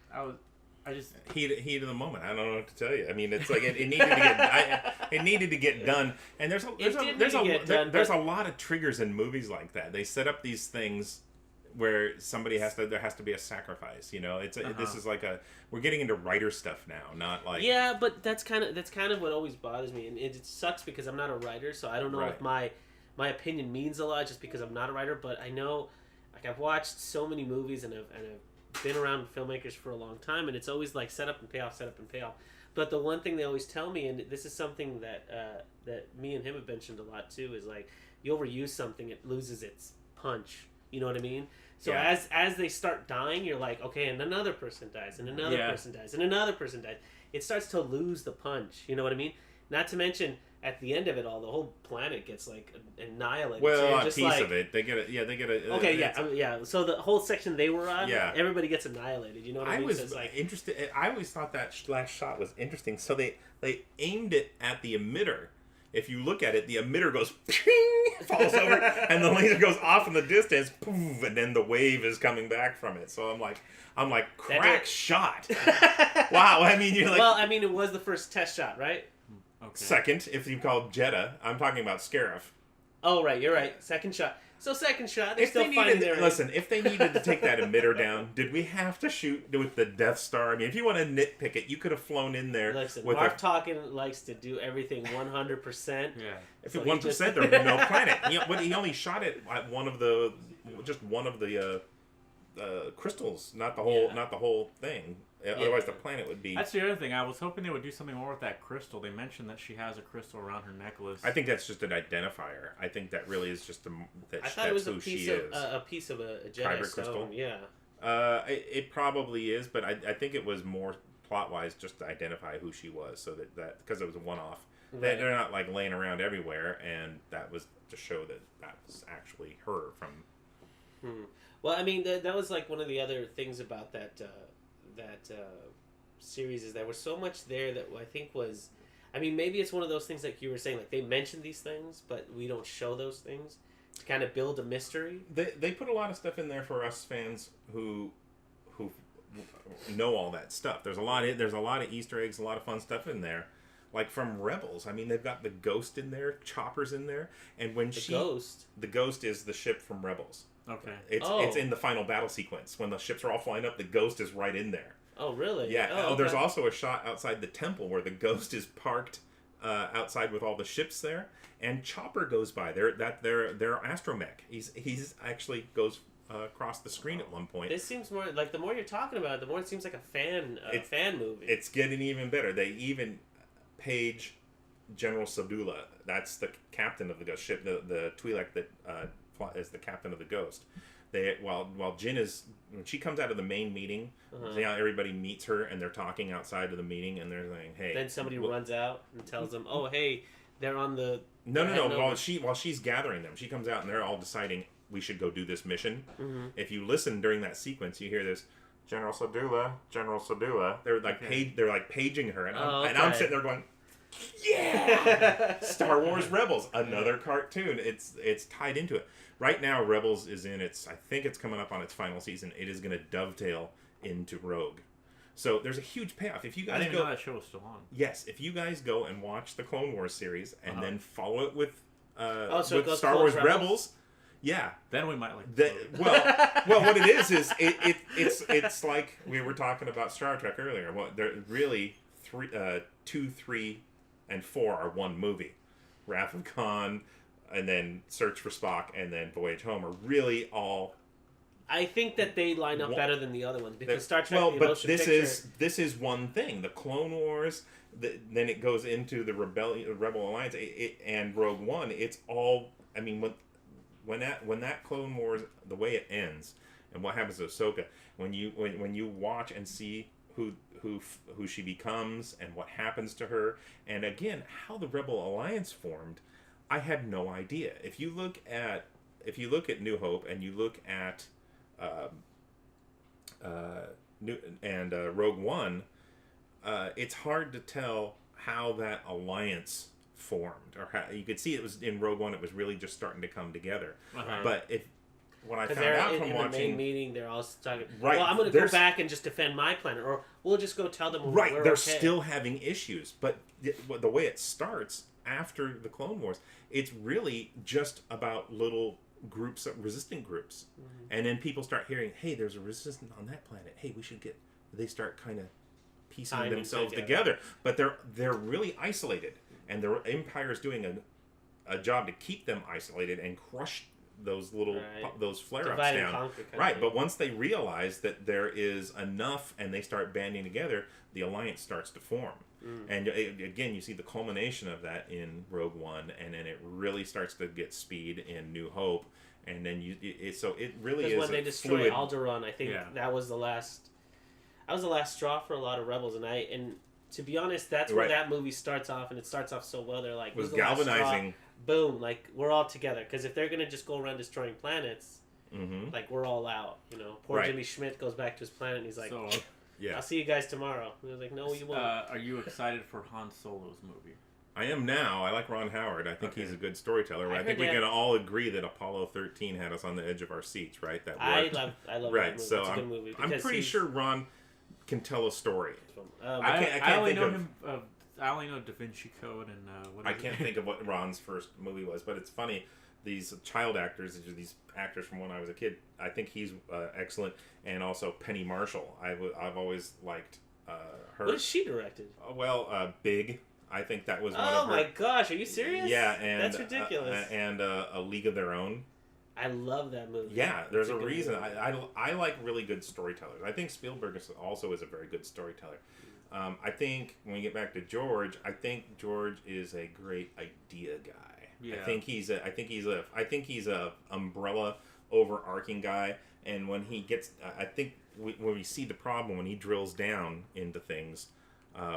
Heat of the moment. I don't know what to tell you. I mean, it's like it needed to get it needed to get done. And there's a lot of triggers in movies like that. They set up these things where there has to be a sacrifice. You know, this is like we're getting into writer stuff now, not like but that's kind of what always bothers me, and it sucks because I'm not a writer, so I don't know if my opinion means a lot just because I'm not a writer. But I know, like, I've watched so many movies and I've been around filmmakers for a long time, and it's always like set up and pay off. But the one thing they always tell me, and this is something that me and him have mentioned a lot too, is like you overuse something, it loses its punch. You know what I mean? So as they start dying, you're like, okay, and another person dies, and another person dies, and another person dies. It starts to lose the punch. You know what I mean? Not to mention, at the end of it all, the whole planet gets like annihilated. Well, so a piece of it. They get it. Yeah, they get it. Okay, So the whole section they were on, everybody gets annihilated. You know what I mean? Was interested. I always thought that last shot was interesting. So they aimed it at the emitter. If you look at it, the emitter goes, falls over, and the laser goes off in the distance, poof, and then the wave is coming back from it. So I'm like, crack shot. Wow. I mean, you're like. Well, I mean, it was the first test shot, right? Okay. Second, if you call Jeddah, I'm talking about Scarif. Oh, right, you're right. Second shot. So second shot, they're still finding their... Listen, if they needed to take that emitter down, did we have to shoot with the Death Star? I mean, if you want to nitpick it, you could have flown in there. Listen, Mark Talkin likes to do everything 100%. Yeah. If it's 1%, there'd be no planet. He only shot it at one of the crystals, not the whole thing. Otherwise, the planet would be... That's the other thing. I was hoping they would do something more with that crystal. They mentioned that she has a crystal around her necklace. I think that's just an identifier. I think that really is just that's who she is. A piece of a Jedi stone. Crystal. Yeah. It probably is, but I think it was more plot-wise just to identify who she was, so that because it was a one-off. Right. They're not like laying around everywhere, and that was to show that was actually her from... Well, I mean, that was like one of the other things about that series is there was so much there that I think was, I mean, maybe it's one of those things like you were saying, like they mention these things, but we don't show those things to kind of build a mystery. They put a lot of stuff in there for us fans who know all that stuff. There's a lot of Easter eggs, a lot of fun stuff in there. Like from Rebels, I mean, they've got the Ghost in there, Chopper's in there, and when the Ghost is the ship from Rebels. Okay. It's in the final battle sequence when the ships are all flying up. The Ghost is right in there. Oh, really? Yeah. Okay. There's also a shot outside the temple where the Ghost is parked outside with all the ships there, and Chopper goes by. They're astromech. He's actually goes across the screen at one point. This seems more like, the more you're talking about it, the more it seems like a fan movie. It's getting even better. They even page General Sabula. That's the captain of the Ghost ship. The Twi'lek that is the captain of the Ghost. While Jyn is, when she comes out of the main meeting, everybody meets her and they're talking outside of the meeting and they're saying, "Hey." Then somebody runs out and tells them, "Oh, hey, they're on the." No. While she's gathering them, she comes out and they're all deciding we should go do this mission. Mm-hmm. If you listen during that sequence, you hear this. General Sadula. They're like paging her, and I'm sitting there going, "Yeah!" Star Wars Rebels, another cartoon. It's tied into it. Right now, Rebels is in its. I think it's coming up on its final season. It is going to dovetail into Rogue, so there's a huge payoff. If you guys I didn't know that show was still on. Yes, if you guys go and watch the Clone Wars series and then follow it with Star Wars Rebels. Yeah, then we might like. Well, what it is it's like we were talking about Star Trek earlier. Well, they're really 2, 3, and 4 are one movie. Wrath of Khan, and then Search for Spock, and then Voyage Home are really all. I think that they line up better than the other ones because Star Trek. This is one thing. The Clone Wars. Then it goes into the Rebel Alliance, and Rogue One. It's all. I mean, when that Clone Wars, the way it ends, and what happens to Ahsoka, when you watch and see who she becomes and what happens to her, and again how the Rebel Alliance formed, I had no idea. If you look at New Hope and you look at Rogue One, it's hard to tell how that alliance formed, or how you could see it was in Rogue One. It was really just starting to come together. But when I found out from watching the main meeting, they're all talking. Right, well, I'm going to go back and just defend my planet, or we'll just go tell them. Right, they're okay. still having issues, but the way it starts after the Clone Wars, it's really just about little groups, resistant groups, and then people start hearing, "Hey, there's a resistance on that planet. Hey, we should get." They start kind of piecing themselves together, but they're really isolated. And the Empire is doing a job to keep them isolated and crush those little those flare-ups down. Right, but once they realize that there is enough and they start banding together, the alliance starts to form. And again, you see the culmination of that in Rogue One, and then it really starts to get speed in New Hope, and then it really is. Because when they destroy Alderaan, I think that was the last. That was the last straw for a lot of Rebels, and to be honest, that's where that movie starts off, and it starts off so well. They're like, it was galvanizing. Boom, like we're all together. Because if they're gonna just go around destroying planets, like we're all out. Poor Jimmy Schmidt goes back to his planet, and he's like, "I'll see you guys tomorrow." And they're like, "No, you won't." Are you excited for Han Solo's movie? I am now. I like Ron Howard. I think he's a good storyteller. I think we can all agree that Apollo 13 had us on the edge of our seats, right? I love that movie. So it's a good movie. I'm pretty sure Ron can tell a story. I only know him. I only know Da Vinci Code and. I can't think of what Ron's first movie was, but it's funny. These child actors, these actors from when I was a kid. I think he's excellent, and also Penny Marshall. I've always liked her. What has she directed? Big. I think that was one of her. Oh my gosh, are you serious? Yeah, and that's ridiculous. And A League of Their Own. I love that movie. Yeah, there's a reason. I like really good storytellers. I think Spielberg also is a very good storyteller. I think when we get back to George, I think George is a great idea guy. Yeah. I think he's a umbrella overarching guy. And when he gets, I think when we see the problem, when he drills down into things,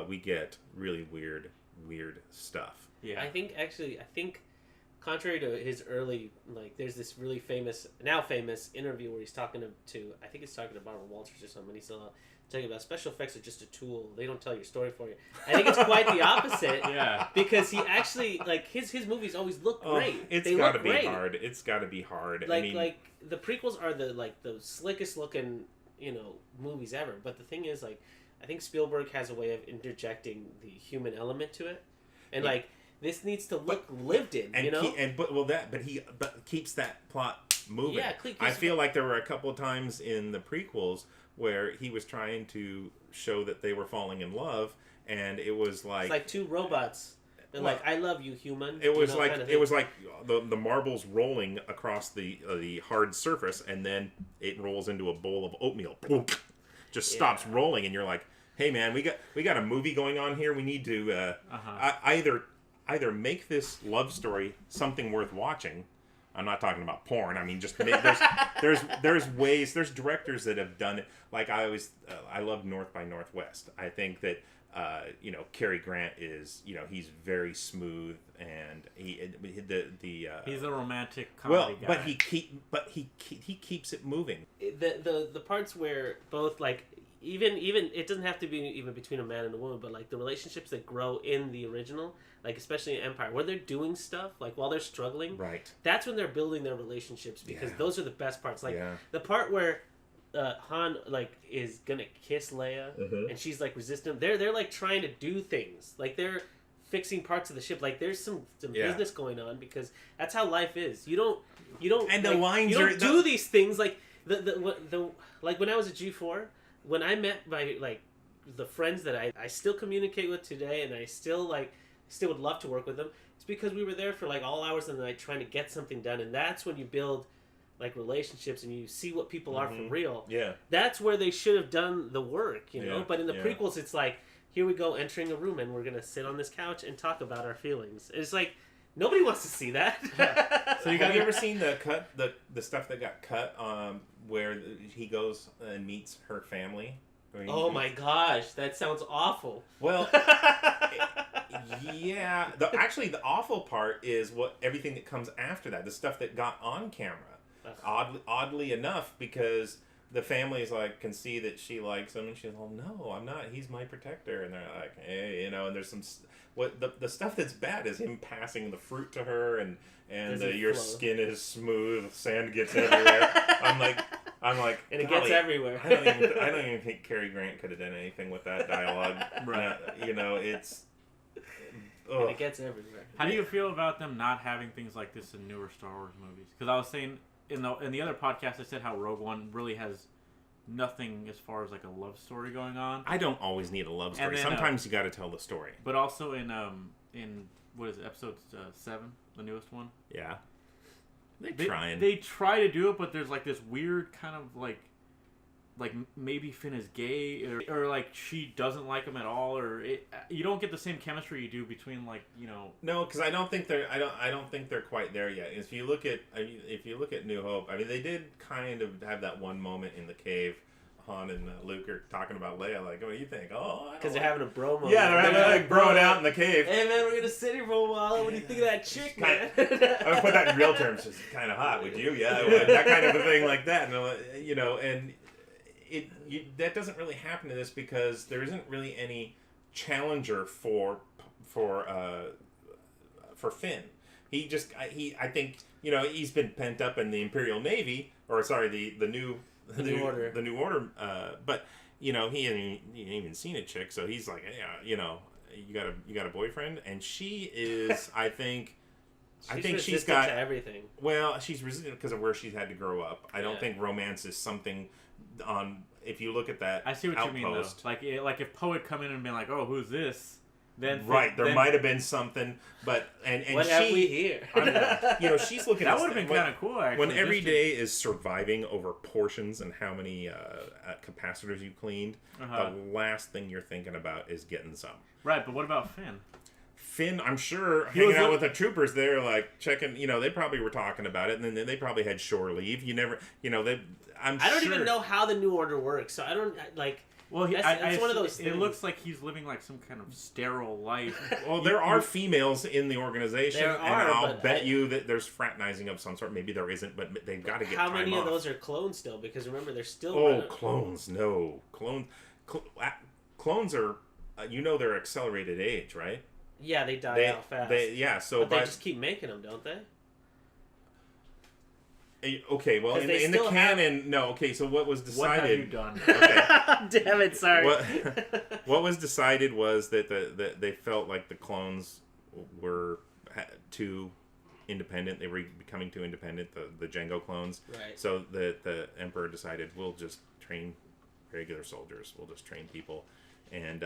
we get really weird stuff. Yeah. I think contrary to his early, there's this really famous interview where he's talking to I think he's talking to Barbara Walters or something. He's talking about special effects are just a tool. They don't tell your story for you. I think it's quite the opposite. Yeah. Because he actually, his movies always look great. It's got to be hard. It's got to be hard. Like the prequels are the slickest looking movies ever. But the thing is, like, I think Spielberg has a way of interjecting the human element to it, and like this needs to look lived in, but he keeps that plot moving. Yeah, I feel like there were a couple of times in the prequels where he was trying to show that they were falling in love, and it was like it's like two robots. They're like, "I love you, human." It was like the marbles rolling across the hard surface, and then it rolls into a bowl of oatmeal. Just stops rolling, and you're like, "Hey, man, we got a movie going on here. We need to either make this love story something worth watching." I'm not talking about porn. I mean, just there's ways. There's directors that have done it. Like I love North by Northwest. I think that Cary Grant is he's very smooth, and he's a romantic comedy guy. But he keeps it moving. The parts where both like even it doesn't have to be even between a man and a woman, but like the relationships that grow in the original, like especially in Empire, where they're doing stuff like while they're struggling, right? That's when they're building their relationships, because those are the best parts. Like the part where Han like is gonna kiss Leia, and she's like resistant. They're like trying to do things, like they're fixing parts of the ship. Like there's some business going on, because that's how life is. You don't and the lines you don't do these things like the like when I was at G4, when I met the friends that I still communicate with today, and I still would love to work with them. It's because we were there for like all hours of the night trying to get something done, and that's when you build like relationships and you see what people are for real. Yeah, that's where they should have done the work, know. But in the prequels, it's like, here we go entering a room and we're gonna sit on this couch and talk about our feelings. It's like nobody wants to see that. So have you ever seen the stuff that got cut where he goes and meets her family? Oh my gosh, that sounds awful. Well, yeah. Actually, the awful part is everything that comes after that, the stuff that got on camera. Oddly enough, because the families can see that she likes him, and she's like, "Oh no, I'm not. He's my protector." And they're like, "Hey, And there's some the stuff that's bad is him passing the fruit to her, and your skin is smooth, sand gets everywhere. I'm like, and it gets everywhere. I don't even think Cary Grant could have done anything with that dialogue. Right? It's. And it gets everywhere. How do you feel about them not having things like this in newer Star Wars movies? Because I was saying in the other podcast, I said how Rogue One really has nothing as far as like a love story going on. I don't always need a love story. Then, sometimes you got to tell the story. But also in what is it, episode 7, the newest one? Yeah, they try to do it, but there's like this weird kind of like maybe Finn is gay, or like she doesn't like him at all, or you don't get the same chemistry you do between No, because I don't think they're quite there yet. If you look at New Hope, I mean, they did kind of have that one moment in the cave. Han and Luke are talking about Leia, like, "What do you think?" Oh, because they're having a bro moment. Yeah, they're having broing out in the cave. Hey man, we're gonna sit here for a while. What do you think of that chick, man? I would put that in real terms. It's kind of hot, would you? Yeah, I would. That kind of a thing, like that, and that doesn't really happen to this, because there isn't really any challenger for Finn. I think he's been pent up in the Imperial Navy, or sorry, the New Order. But he hasn't even seen a chick, so he's like, yeah, you got a boyfriend, and she is, I think she's got everything. Well, she's resistant because of where she's had to grow up. I don't think romance is something on. If you look at that, I see what you mean though. Like if Poe had come in and been like, "Oh, who's this?" Then there might have been something, but and what she, have we here? She's looking. That would have been kind of cool. Actually, when every day is surviving over portions and how many capacitors you cleaned, the last thing you're thinking about is getting some. Right, but what about Finn? Finn, I'm sure, hanging out with the troopers there, like checking. They probably were talking about it, and then they probably had shore leave. You never, I don't even know how the New Order works, so I don't like. Well, it's one of those things. It looks like he's living like some kind of sterile life. Well, there are females in the organization, and I'll bet you that there's fraternizing of some sort. Maybe there isn't, but they've got to get time off. How many of those are clones still? Because remember, they're still... clones. No. Clones are... they're accelerated age, right? Yeah, they die out fast. But they just keep making them, don't they? Okay, well, in the canon, no. Okay, so what was decided? What have you done? Okay. Damn it! Sorry. What was decided was that they felt like the clones were too independent. They were becoming too independent. The Jango clones. Right. So the Emperor decided, we'll just train regular soldiers. We'll just train people. And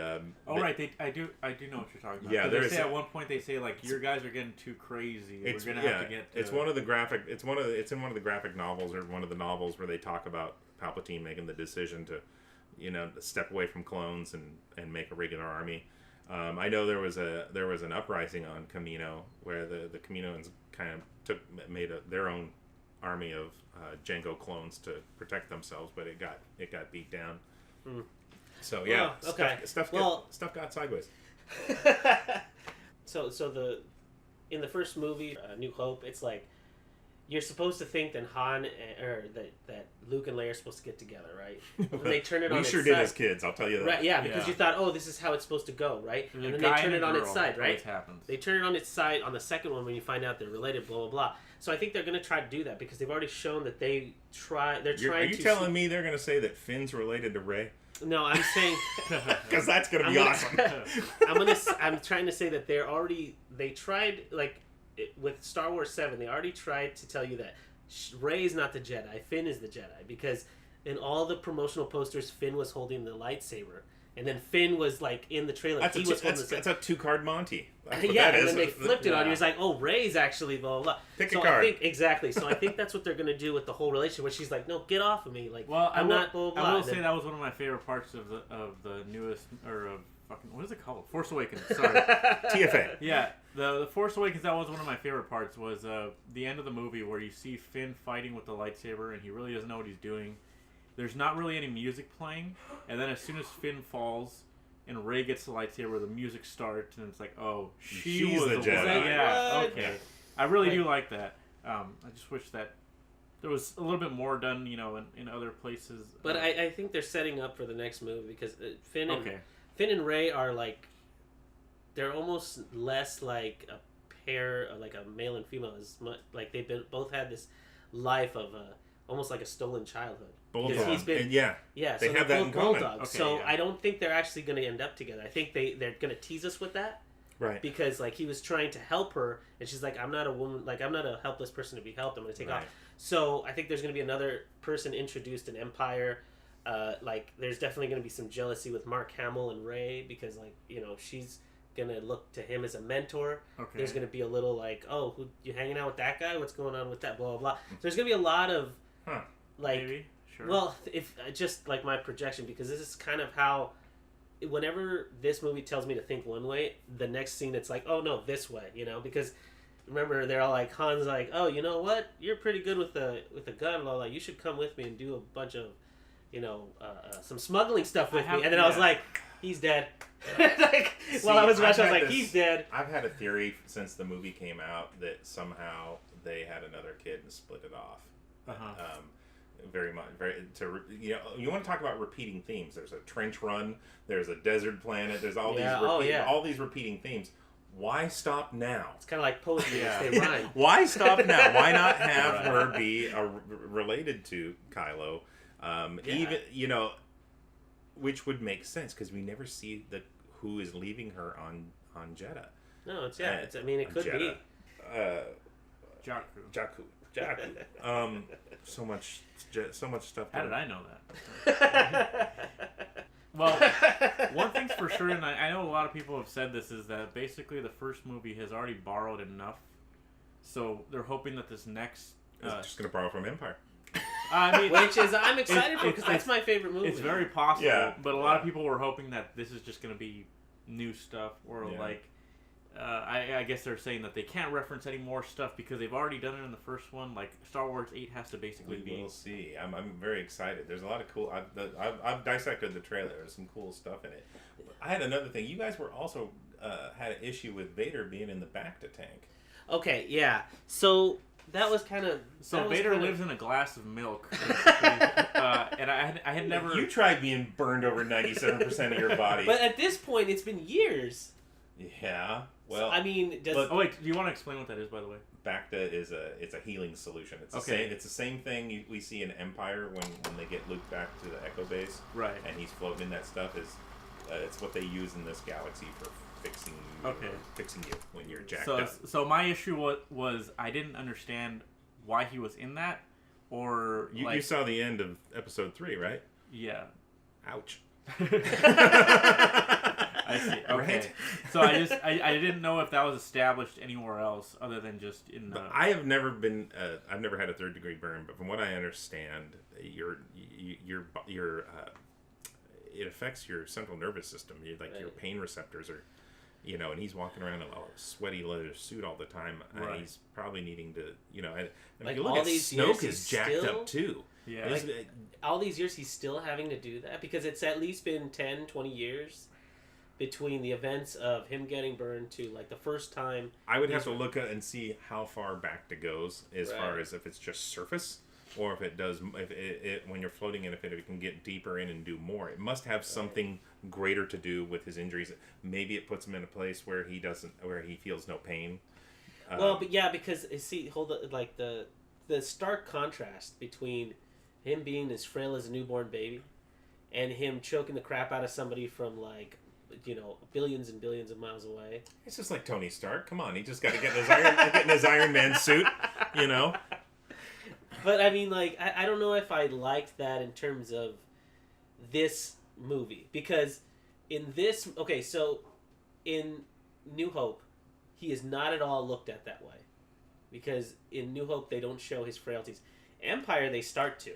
right, I do know what you're talking about. Yeah, they say at one point, they say like, your guys are getting too crazy. We're gonna have to get. It's in one of the graphic novels, or one of the novels where they talk about Palpatine making the decision to, step away from clones and make a regular army. I know there was an uprising on Kamino where the Kaminoans kind of made their own army of Jango clones to protect themselves, but it got beat down. Mm. So yeah, okay. Stuff got sideways. So in the first movie, New Hope, it's like you're supposed to think that that Luke and Leia are supposed to get together, right? But they turn it on its side. We sure did as kids, I'll tell you that. Right? Yeah, because you thought, oh, this is how it's supposed to go, right? And then they turn it on its side, right? They turn it on its side on the second one when you find out they're related, blah blah blah. So I think they're going to try to do that because they've already shown that they're trying. Are you telling me they're going to say that Finn's related to Rey? No, I'm saying because that's gonna be awesome. I'm trying to say that they tried with Star Wars 7. They already tried to tell you that Rey is not the Jedi, Finn is the Jedi, because in all the promotional posters, Finn was holding the lightsaber, and then Finn was like in the trailer. That's a 2-card Monty. Yeah, and then they flipped it on you. It's like, oh, Rey's actually blah blah blah. Pick a card. Exactly. So I think that's what they're gonna do with the whole relationship, where she's like, no, get off of me. Like, I'm not blah blah blah. I will say that was one of my favorite parts of the newest, or of fucking, what is it called? Force Awakens. Sorry. TFA. Yeah, the Force Awakens. That was one of my favorite parts. Was the end of the movie where you see Finn fighting with the lightsaber, and he really doesn't know what he's doing. There's not really any music playing, and then as soon as Finn falls and Rey gets the lightsaber, the music starts, and it's like, oh, she's the Jedi. Yeah, okay. I really do like that. I just wish that there was a little bit more done, in other places. But I think they're setting up for the next movie because Finn and Rey are like, they're almost less like a pair, like a male and female, as much like they've both had this life of almost like a stolen childhood. Bulldog. He's been, they so have that in common. Okay, so I don't think they're actually going to end up together. I think they're going to tease us with that, right? Because like he was trying to help her, and she's like, I'm not a woman, like I'm not a helpless person to be helped. I'm going to take off. So I think there's going to be another person introduced in Empire. Like there's definitely going to be some jealousy with Mark Hamill and Rey because she's gonna look to him as a mentor. Okay. There's gonna be a little like, oh, you hanging out with that guy? What's going on with that? Blah blah blah. There's gonna be a lot of maybe. Sure. Well, if just like my projection, because this is kind of how, whenever this movie tells me to think one way, the next scene it's like, oh no, this way, because remember they're all like, Han's like, oh, you know what, you're pretty good with a gun, blah, blah. You should come with me and do a bunch of, some smuggling stuff with me, and then I was like, he's dead. While I was watching, I was like, he's dead. I've had a theory since the movie came out that somehow they had another kid and split it off. Very much. You want to talk about repeating themes. There's a trench run. There's a desert planet. There's all these repeating themes. Why stop now? It's kind of like poetry. They rhyme. Why stop now? Why not have her be related to Kylo? Even which would make sense because we never see who is leaving her on Jeddah. No, it could Jeddah. be Jakku. So much stuff. How did I know that? Well, one thing's for sure, and I know a lot of people have said this, is that basically the first movie has already borrowed enough, so they're hoping that this next... It's just going to borrow from Empire. Which is, I'm excited for, because that's my favorite movie. It's very possible, but a lot of people were hoping that this is just going to be new stuff, or I guess they're saying that they can't reference any more stuff because they've already done it in the first one. Like Star Wars 8 has to basically be. We'll see. I'm very excited. There's a lot of cool. I've dissected the trailer. There's some cool stuff in it. I had another thing. You guys were also had an issue with Vader being in the Bacta tank. Okay, yeah. So that was kind of. So Vader lives in a glass of milk, and I had never. You tried being burned over 97% of your body. But at this point, it's been years. Yeah. Well, oh wait, do you want to explain what that is, by the way? Bacta it's a healing solution. It's Okay. it's the same thing we see in Empire when they get Luke back to the Echo base, Right. and he's floating in that stuff. It's what they use in this galaxy for fixing you when you're jacked up. So my issue was I didn't understand why he was in that, or you saw the end of episode 3, right? Yeah. Ouch. I see. Okay. Right? So I didn't know if that was established anywhere else other than just in the. I have never been. I've never had a 3rd-degree burn, but from what I understand, your it affects your central nervous system. Your pain receptors are, and he's walking around in a sweaty leather suit all the time. Right. He's probably needing to, and Like if you look all at these Snoke years, is jacked he's up too. Yeah. Like, all these years he's still having to do that because it's at least been 10, 20 years between the events of him getting burned to like the first time. I would have to look at and see how far back it goes as Right. far as if it's just surface or if it does, if it when you're floating in, if it can get deeper in and do more. It must have something greater to do with his injuries. Maybe it puts him in a place where he feels no pain. Well, but yeah, because like the stark contrast between him being as frail as a newborn baby and him choking the crap out of somebody from like, billions and billions of miles away. It's just like Tony Stark. Come on, he just got to get in his Iron Man suit, But I mean, like, I don't know if I liked that in terms of this movie because so in New Hope, he is not at all looked at that way because in New Hope they don't show his frailties. Empire they start to.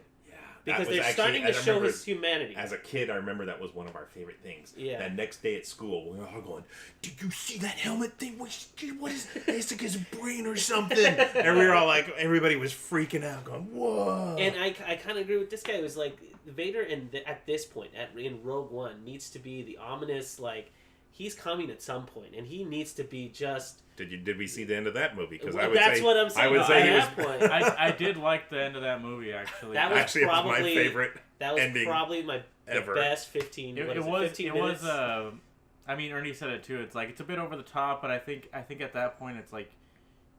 Because they're starting to show his humanity. As a kid, I remember that was one of our favorite things. Yeah. That next day at school, we were all going, "Did you see that helmet thing? What is it's like his brain or something?" And we were all like, everybody was freaking out, going, "Whoa!" And I kind of agree with this guy. It was like Vader, at this point, in Rogue One, needs to be the ominous, like, he's coming at some point, and he needs to be just. Did we see the end of that movie? Because that's what I'm saying. I would say he was. Point. I did like the end of that movie actually. That was actually probably it was my favorite. That was ending probably my ever. best 15. It was. I mean, Ernie said it too. It's like it's a bit over the top, but I think at that point it's like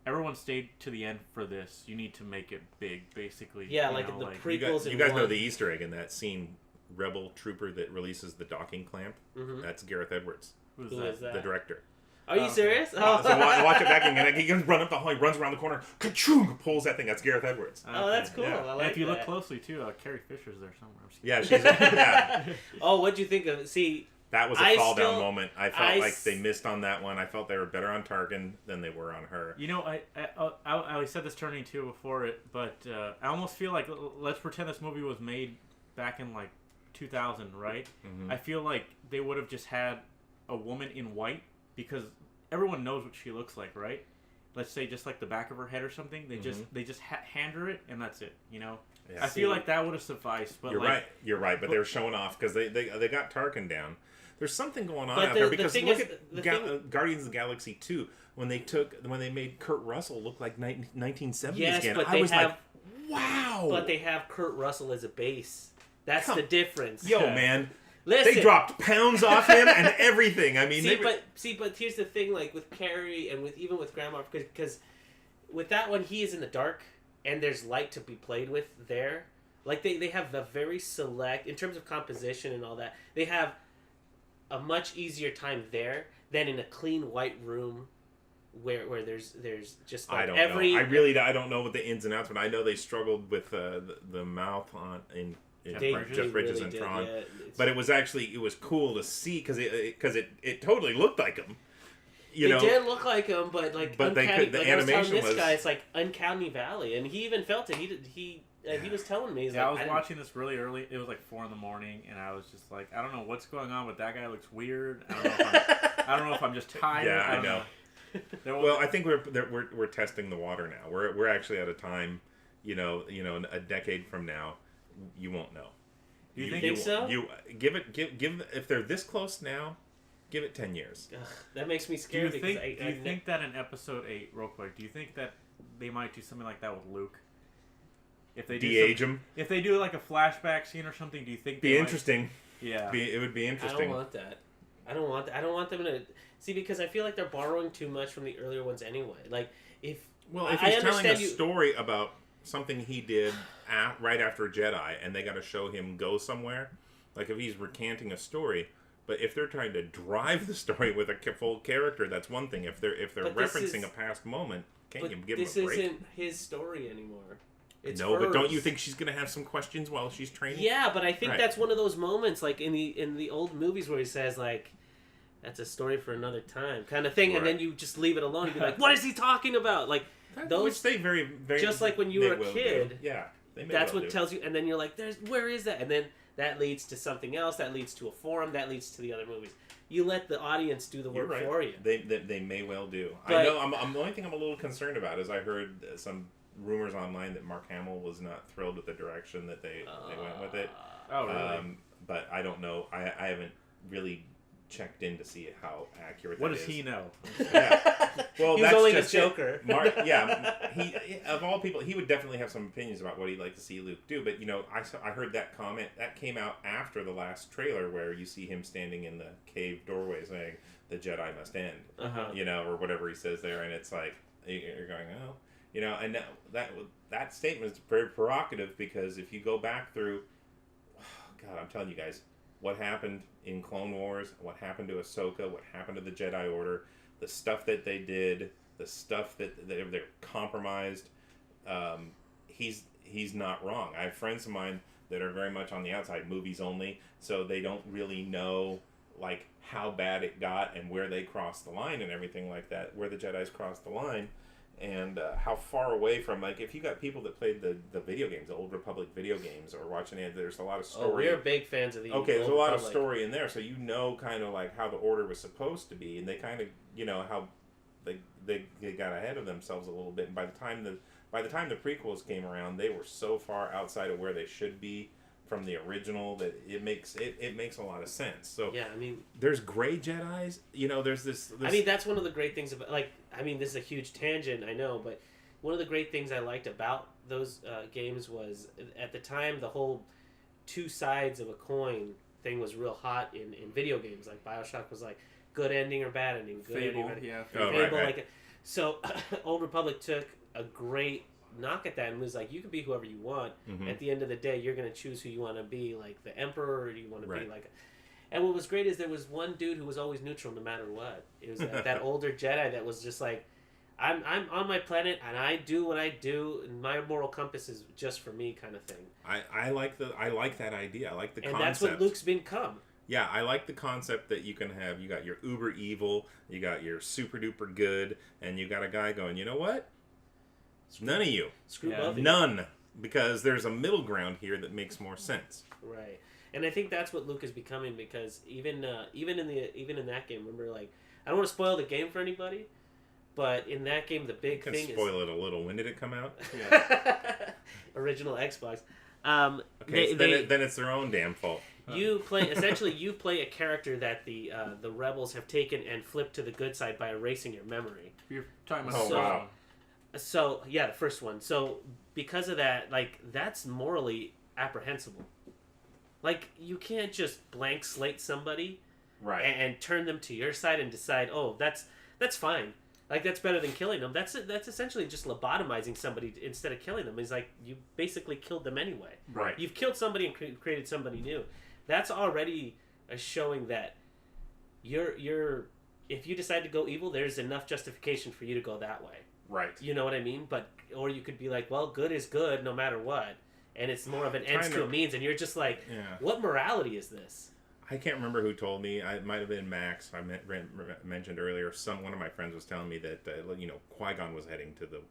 everyone stayed to the end for this. You need to make it big, basically. Yeah, like the prequels. You guys know the Easter egg in that scene. Rebel trooper that releases the docking clamp. Mm-hmm. That's Gareth Edwards. Who is that? The director. Are you serious? So watch it back and he can run up the hall. He runs around the corner. Ka-choom! Pulls that thing. That's Gareth Edwards. Oh, that's cool. Yeah. I like and if you that. look closely too, Carrie Fisher's there somewhere. Yeah, she's yeah. Oh, what'd you think of it? See, that was a fall down moment. I felt like they missed on that one. I felt they were better on Tarkin than they were on her. I always said this to Ernie too before it, but I almost feel like let's pretend this movie was made back in like 2000, right? Mm-hmm. I feel like they would have just had a woman in white because everyone knows what she looks like, right? Let's say just like the back of her head or something. They just hand her it and that's it. Yeah. I feel like that would have sufficed. But You're right. But they were showing off because they got Tarkin down. There's something going on out there because look at Guardians of the Galaxy 2 when they made Kurt Russell look like 1970s again. But I was like, wow. But they have Kurt Russell as a base. That's the difference. Yo, man. Listen. They dropped pounds off him and everything. I mean, but here's the thing, like with Carrie and even with Grandma, because with that one he is in the dark and there's light to be played with there. Like they have a very select in terms of composition and all that. They have a much easier time there than in a clean white room where there's just like I don't know what the ins and outs, but I know they struggled with the mouth in Jeff Bridges and Tron, yeah, but it was cool to see because it totally looked like him. It did look like him, but the animation was. This guy, it's like Uncanny Valley, and he even felt it. He was telling me. I was watching this really early. It was like 4 a.m, and I was just like, I don't know what's going on, but that guy looks weird. I don't know if I'm just tired. Yeah, I know. Well, I think we're testing the water now. We're actually at a time, a decade from now. You won't know. You think so? You give if they're this close now, give it 10 years. Ugh, that makes me scared. Do you think that in Episode 8, real quick, do you think that they might do something like that with Luke? If they de-age him? If they do like a flashback scene or something, do you think be interesting? Yeah, it would be interesting. I don't want that. I don't want them to see because I feel like they're borrowing too much from the earlier ones anyway. Like if Well, if he's telling a story about something he did right after Jedi, and they got to show him go somewhere, like if he's recanting a story. But if they're trying to drive the story with a full character, that's one thing. If they're referencing a past moment, can't you give him a break? This isn't his story anymore. It's no, hers. But don't you think she's going to have some questions while she's training? Yeah, but I think that's one of those moments, like in the old movies, where he says like, "That's a story for another time," kind of thing, and then you just leave it alone and be like, "What is he talking about?" Like those, which they very just like when you were a kid. Yeah, that's what tells you, and then you're like, where is that?" And then that leads to something else. That leads to a forum. That leads to the other movies. You let the audience do the work for you. They may well do. But, I know. I'm the only thing I'm a little concerned about is I heard some rumors online that Mark Hamill was not thrilled with the direction that they went with it. Oh, really? But I don't know. I haven't really checked in to see how accurate what that is. What does he know? Yeah. Well, he's that's only just the Joker. Mark, yeah, he of all people, he would definitely have some opinions about what he'd like to see Luke do. But I heard that comment that came out after the last trailer where you see him standing in the cave doorway saying the Jedi must end, or whatever he says there, and it's like you're going, oh, and that statement is very provocative because if you go back through, God, I'm telling you guys. What happened in Clone Wars, what happened to Ahsoka, what happened to the Jedi Order, the stuff that they did, the stuff that they're compromised, he's not wrong. I have friends of mine that are very much on the outside, movies only, so they don't really know like how bad it got and where they crossed the line and everything like that, where the Jedis crossed the line. And how far away from, like, if you got people that played the video games, the Old Republic video games, or watching it, there's a lot of story. Oh, we're big fans of the Okay, there's a lot of story in there, so kind of like how the Order was supposed to be, and they kind of, how they got ahead of themselves a little bit. And by the time the prequels came around, they were so far outside of where they should be from the original that it makes a lot of sense. So yeah, I mean, there's gray Jedis. There's this. I mean, that's one of the great things about this is a huge tangent, I know, but one of the great things I liked about those games was at the time the whole two sides of a coin thing was real hot in video games. Like BioShock was like good ending or bad ending. Good Fable, ending, yeah. Fable, right. So Old Republic took a great knock at that and was like, you can be whoever you want. Mm-hmm. At the end of the day, you're going to choose who you want to be, like the Emperor, or you want to be like. And what was great is there was one dude who was always neutral no matter what. It was that older Jedi that was just like, I'm on my planet and I do what I do and my moral compass is just for me kind of thing. I like that idea. I like the concept. And that's what Luke's become. Yeah, I like the concept that you can have. You got your uber evil, you got your super duper good, and you got a guy going, you know what? None of you. Screw both of you. None. Because there's a middle ground here that makes more sense. Right. And I think that's what Luke is becoming because even in that game, remember, like, I don't want to spoil the game for anybody, but in that game the big thing is... spoil it a little. When did it come out? Yeah. Original Xbox. Okay, then it's their own damn fault. You play a character that the rebels have taken and flipped to the good side by erasing your memory. You're talking about wow. So yeah, the first one. So because of that, like that's morally apprehensible. Like you can't just blank slate somebody, right, and turn them to your side and decide, oh, that's fine. Like that's better than killing them. That's essentially just lobotomizing somebody instead of killing them. It's like you basically killed them anyway. Right. You've killed somebody and created somebody new. That's already a showing that you're if you decide to go evil, there's enough justification for you to go that way. Right. You know what I mean? Or you could be like, well, good is good no matter what. And it's more of an ends to a means. And you're just like, what morality is this? I can't remember who told me. It might have been Max. I mentioned earlier. One of my friends was telling me that Qui-Gon was heading to the,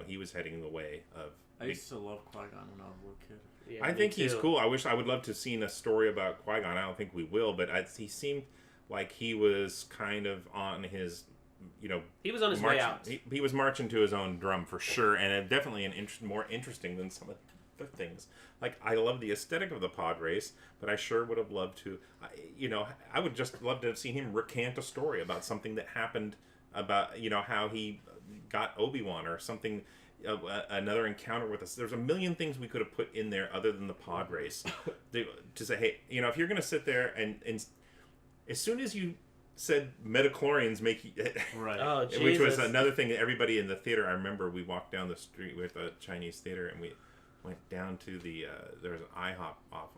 he was heading the way of. I used to love Qui-Gon when I was a little kid. Yeah, I think he's cool. I would love to have seen a story about Qui-Gon. I don't think we will, but he seemed like he was kind of on his. He was on his way out. He was marching to his own drum for sure, and definitely more interesting than some of the things. Like I love the aesthetic of the pod race, but I sure would have loved to. I would just love to have seen him recant a story about something that happened about how he got Obi-Wan or something. Another encounter with us. There's a million things we could have put in there other than the pod race to say, hey, if you're going to sit there and as soon as you said midichlorians make you... Right. Oh, Jesus. Which was another thing that everybody in the theater, I remember we walked down the street with a Chinese theater and we went down to the, there was an IHOP off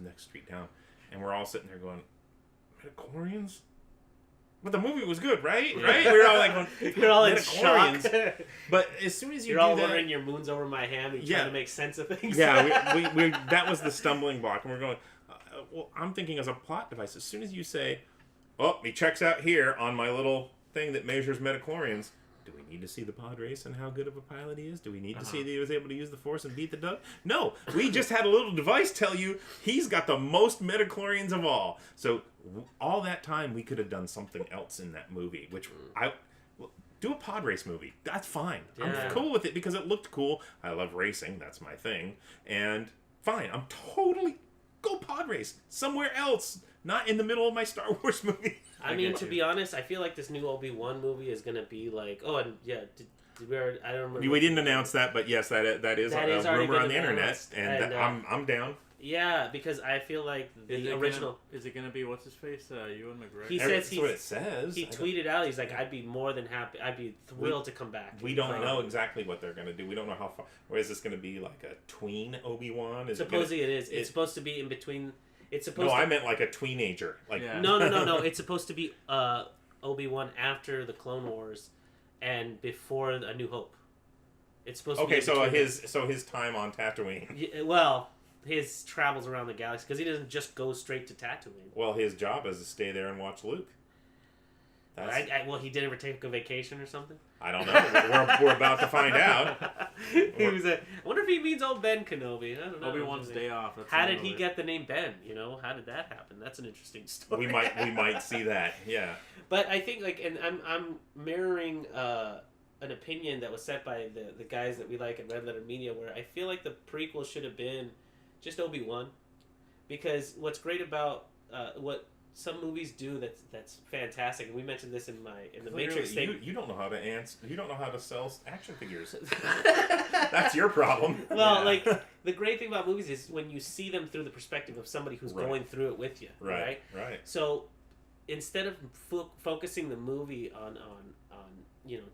next street down, and we're all sitting there going, midichlorians? But the movie was good, right? Yeah. Right? We were all like, you're all in shock. But as soon as you're do all that, wondering your moon's over my hand and trying to make sense of things. Yeah, we that was the stumbling block, and we're going. Well, I'm thinking as a plot device. As soon as you say, "Oh, he checks out here on my little thing that measures midichlorians," do we need to see the pod race and how good of a pilot he is? Do we need to see that he was able to use the Force and beat the Dug? No, we just had a little device tell you he's got the most midichlorians of all. So all that time we could have done something else in that movie, which do a pod race movie. That's fine. Yeah. I'm cool with it because it looked cool. I love racing. That's my thing. And fine. I'm totally go pod race somewhere else. Not in the middle of my Star Wars movie. I mean, to be honest, I feel like this new Obi-Wan movie is going to be like... Oh, and yeah, did we already, I don't remember. We didn't announce that, but yes, that is a rumor on the internet. And I'm down. Yeah, because I feel like the original... Is it going to be, what's his face? Ewan McGregor? He says that's what it says. He tweeted out, he's like, I'd be more than happy. I'd be thrilled to come back. We don't know exactly what they're going to do. We don't know how far... Or is this going to be like a tween Obi-Wan? Supposedly it is. It's supposed to be in between... It's supposed I meant like a tweenager. Like No. It's supposed to be Obi-Wan after the Clone Wars and before A New Hope. It's supposed to be... Okay, so his time on Tatooine. Yeah, well, his travels around the galaxy, because he doesn't just go straight to Tatooine. Well, his job is to stay there and watch Luke. Well, he did ever take a vacation or something? I don't know. We're about to find out. I wonder if he means old Ben Kenobi. I don't know. Obi-Wan's day off. How did he get the name Ben? How did that happen? That's an interesting story. We might see that. Yeah. But I think and I'm mirroring an opinion that was set by the guys that we like at Red Letter Media, where I feel like the prequel should have been just Obi-Wan, because what's great about what some movies do that's fantastic, and we mentioned this in the Matrix thing. You don't know how to you don't know how to sell action figures. That's your problem. Well, like the great thing about movies is when you see them through the perspective of somebody who's going through it with you. Right. So instead of focusing the movie on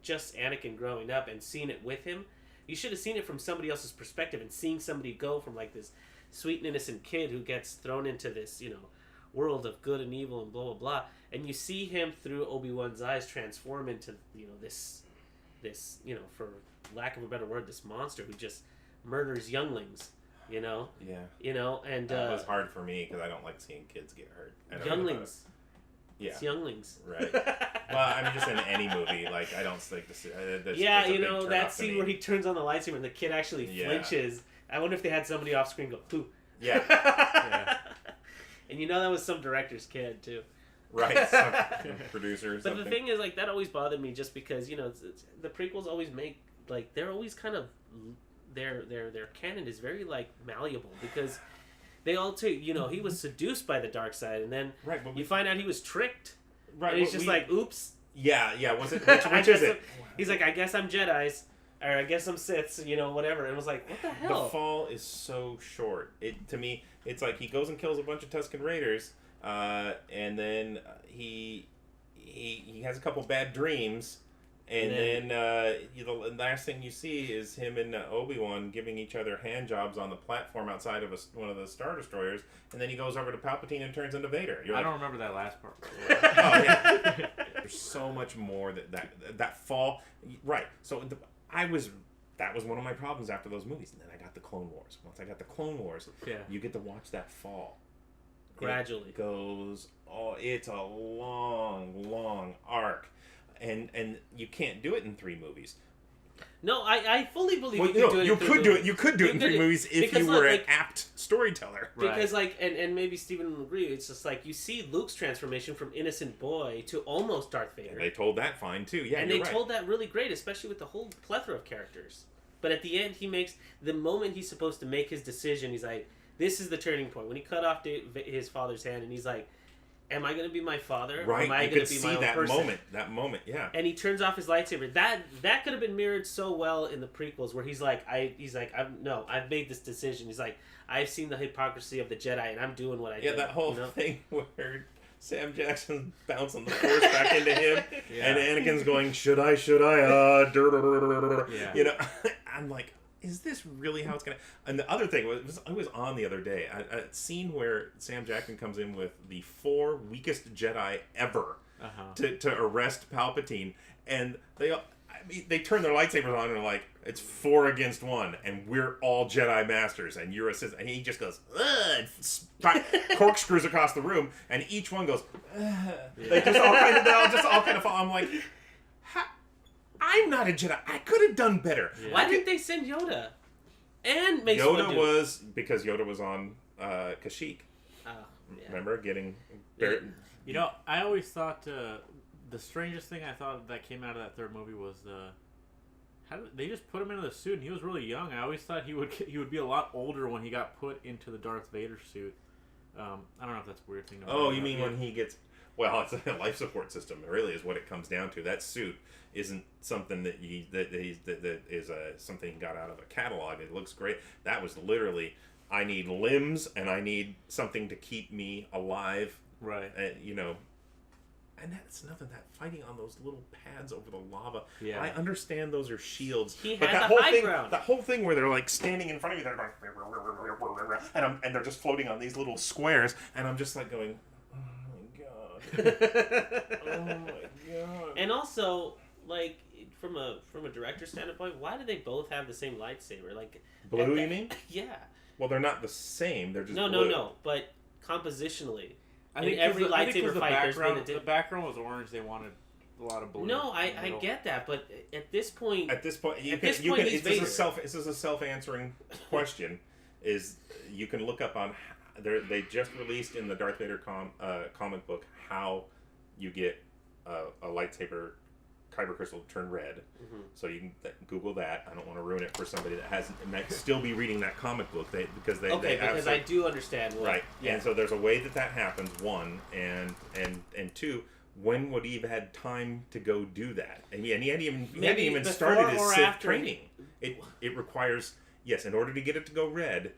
just Anakin growing up and seeing it with him, you should have seen it from somebody else's perspective and seeing somebody go from like this sweet and innocent kid who gets thrown into this world of good and evil and blah blah blah, and you see him through Obi-Wan's eyes transform into this for lack of a better word, this monster who just murders younglings. And that was hard for me because I don't like seeing kids get hurt. Younglings. Yeah. It's younglings. Right. Well, I mean, just in any movie, like I don't like to see. That scene where he turns on the lightsaber and the kid actually flinches. I wonder if they had somebody off screen go, "Who?" Yeah. Yeah. And that was some director's kid too. Right. Some producer or something. But the thing is, like, that always bothered me just because, the prequels always make, like, they're always kind of, their canon is very, like, malleable because they all take, he was seduced by the dark side and then you find out he was tricked. Right. And he's just like, oops. Yeah. Was it? Which is it? He's like, I guess I'm Jedis. Or I guess I'm Siths, whatever. And it was like, what the hell? The fall is so short. To me, it's like he goes and kills a bunch of Tusken Raiders, and then he has a couple bad dreams, and then the last thing you see is him and Obi-Wan giving each other hand jobs on the platform outside of one of the Star Destroyers, and then he goes over to Palpatine and turns into Vader. I don't remember that last part. Oh, yeah. There's so much more that fall. Right. So that was one of my problems after those movies. And then I got the Clone Wars. Once I got the Clone Wars, you get to watch that fall. Gradually. It goes, it's a long, long arc. And you can't do it in 3 movies. No, I fully believe you could do it in 3 movies. You could do it in 3 movies if you were an apt storyteller. Because, and maybe Steven will agree, it's just like you see Luke's transformation from innocent boy to almost Darth Vader. And they told that fine, too. Yeah, and they told that really great, especially with the whole plethora of characters. But at the end, the moment he's supposed to make his decision, he's like, this is the turning point. When he cut off his father's hand, and he's like, am I going to be my father? Right, or am I going to be my own person? That moment, yeah. And he turns off his lightsaber. That could have been mirrored so well in the prequels, where he's like, I've made this decision. He's like, I've seen the hypocrisy of the Jedi, and I'm doing what I do. Yeah, that whole thing where Sam Jackson bouncing the Force back into him, Yeah. and Anakin's going, should I? Yeah. You know, I'm like, is this really how it's gonna? And the other thing was I was on the other day a scene where Sam Jackson comes in with the 4 weakest Jedi ever to arrest Palpatine, and they turn their lightsabers on and are like, it's 4 against 1, and we're all Jedi Masters, and you're assistant. And he just goes, ugh, and corkscrews across the room, and each one goes, ugh. They just all kind of fall. I'm like, I'm not a Jedi. I could have done better. Yeah. Why didn't they send Yoda? And Mace Yoda was because Yoda was on Kashyyyk. Oh, yeah. Remember getting. You know, I always thought the strangest thing I thought that came out of that third movie was how did they just put him into the suit, and he was really young. I always thought he would be a lot older when he got put into the Darth Vader suit. I don't know if that's a weird thing to Oh, you mean when he gets? Well, it's a life support system. It really is what it comes down to. That suit isn't something that is something he got out of a catalog. It looks great. That was literally, I need limbs and I need something to keep me alive. Right. You know, and that's nothing. That fighting on those little pads over the lava. Yeah. I understand those are shields. He but had that the whole high thing, ground. that whole thing where they're like standing in front of you, they're going, and they're just floating on these little squares, and I'm just like going, oh my god. And also, like, from a director standpoint, why do they both have the same lightsaber? Like Blue, you mean? Yeah. Well, they're not the same. They're just blue. No. But compositionally, I think every lightsaber fight, there's been the background was orange. They wanted a lot of blue. No, I get that, but at this point, this is a self-answering question. Is you can look up on they just released in the Darth Vader comic book how you get a lightsaber kyber crystal to turn red. Mm-hmm. So you can Google that. I don't want to ruin it for somebody that hasn't and might still be reading that comic book. Because I do understand. Right. Yeah. And so there's a way that happens. One and two. When would he have had time to go do that? And he hadn't even started his Sith training. It requires in order to get it to go red.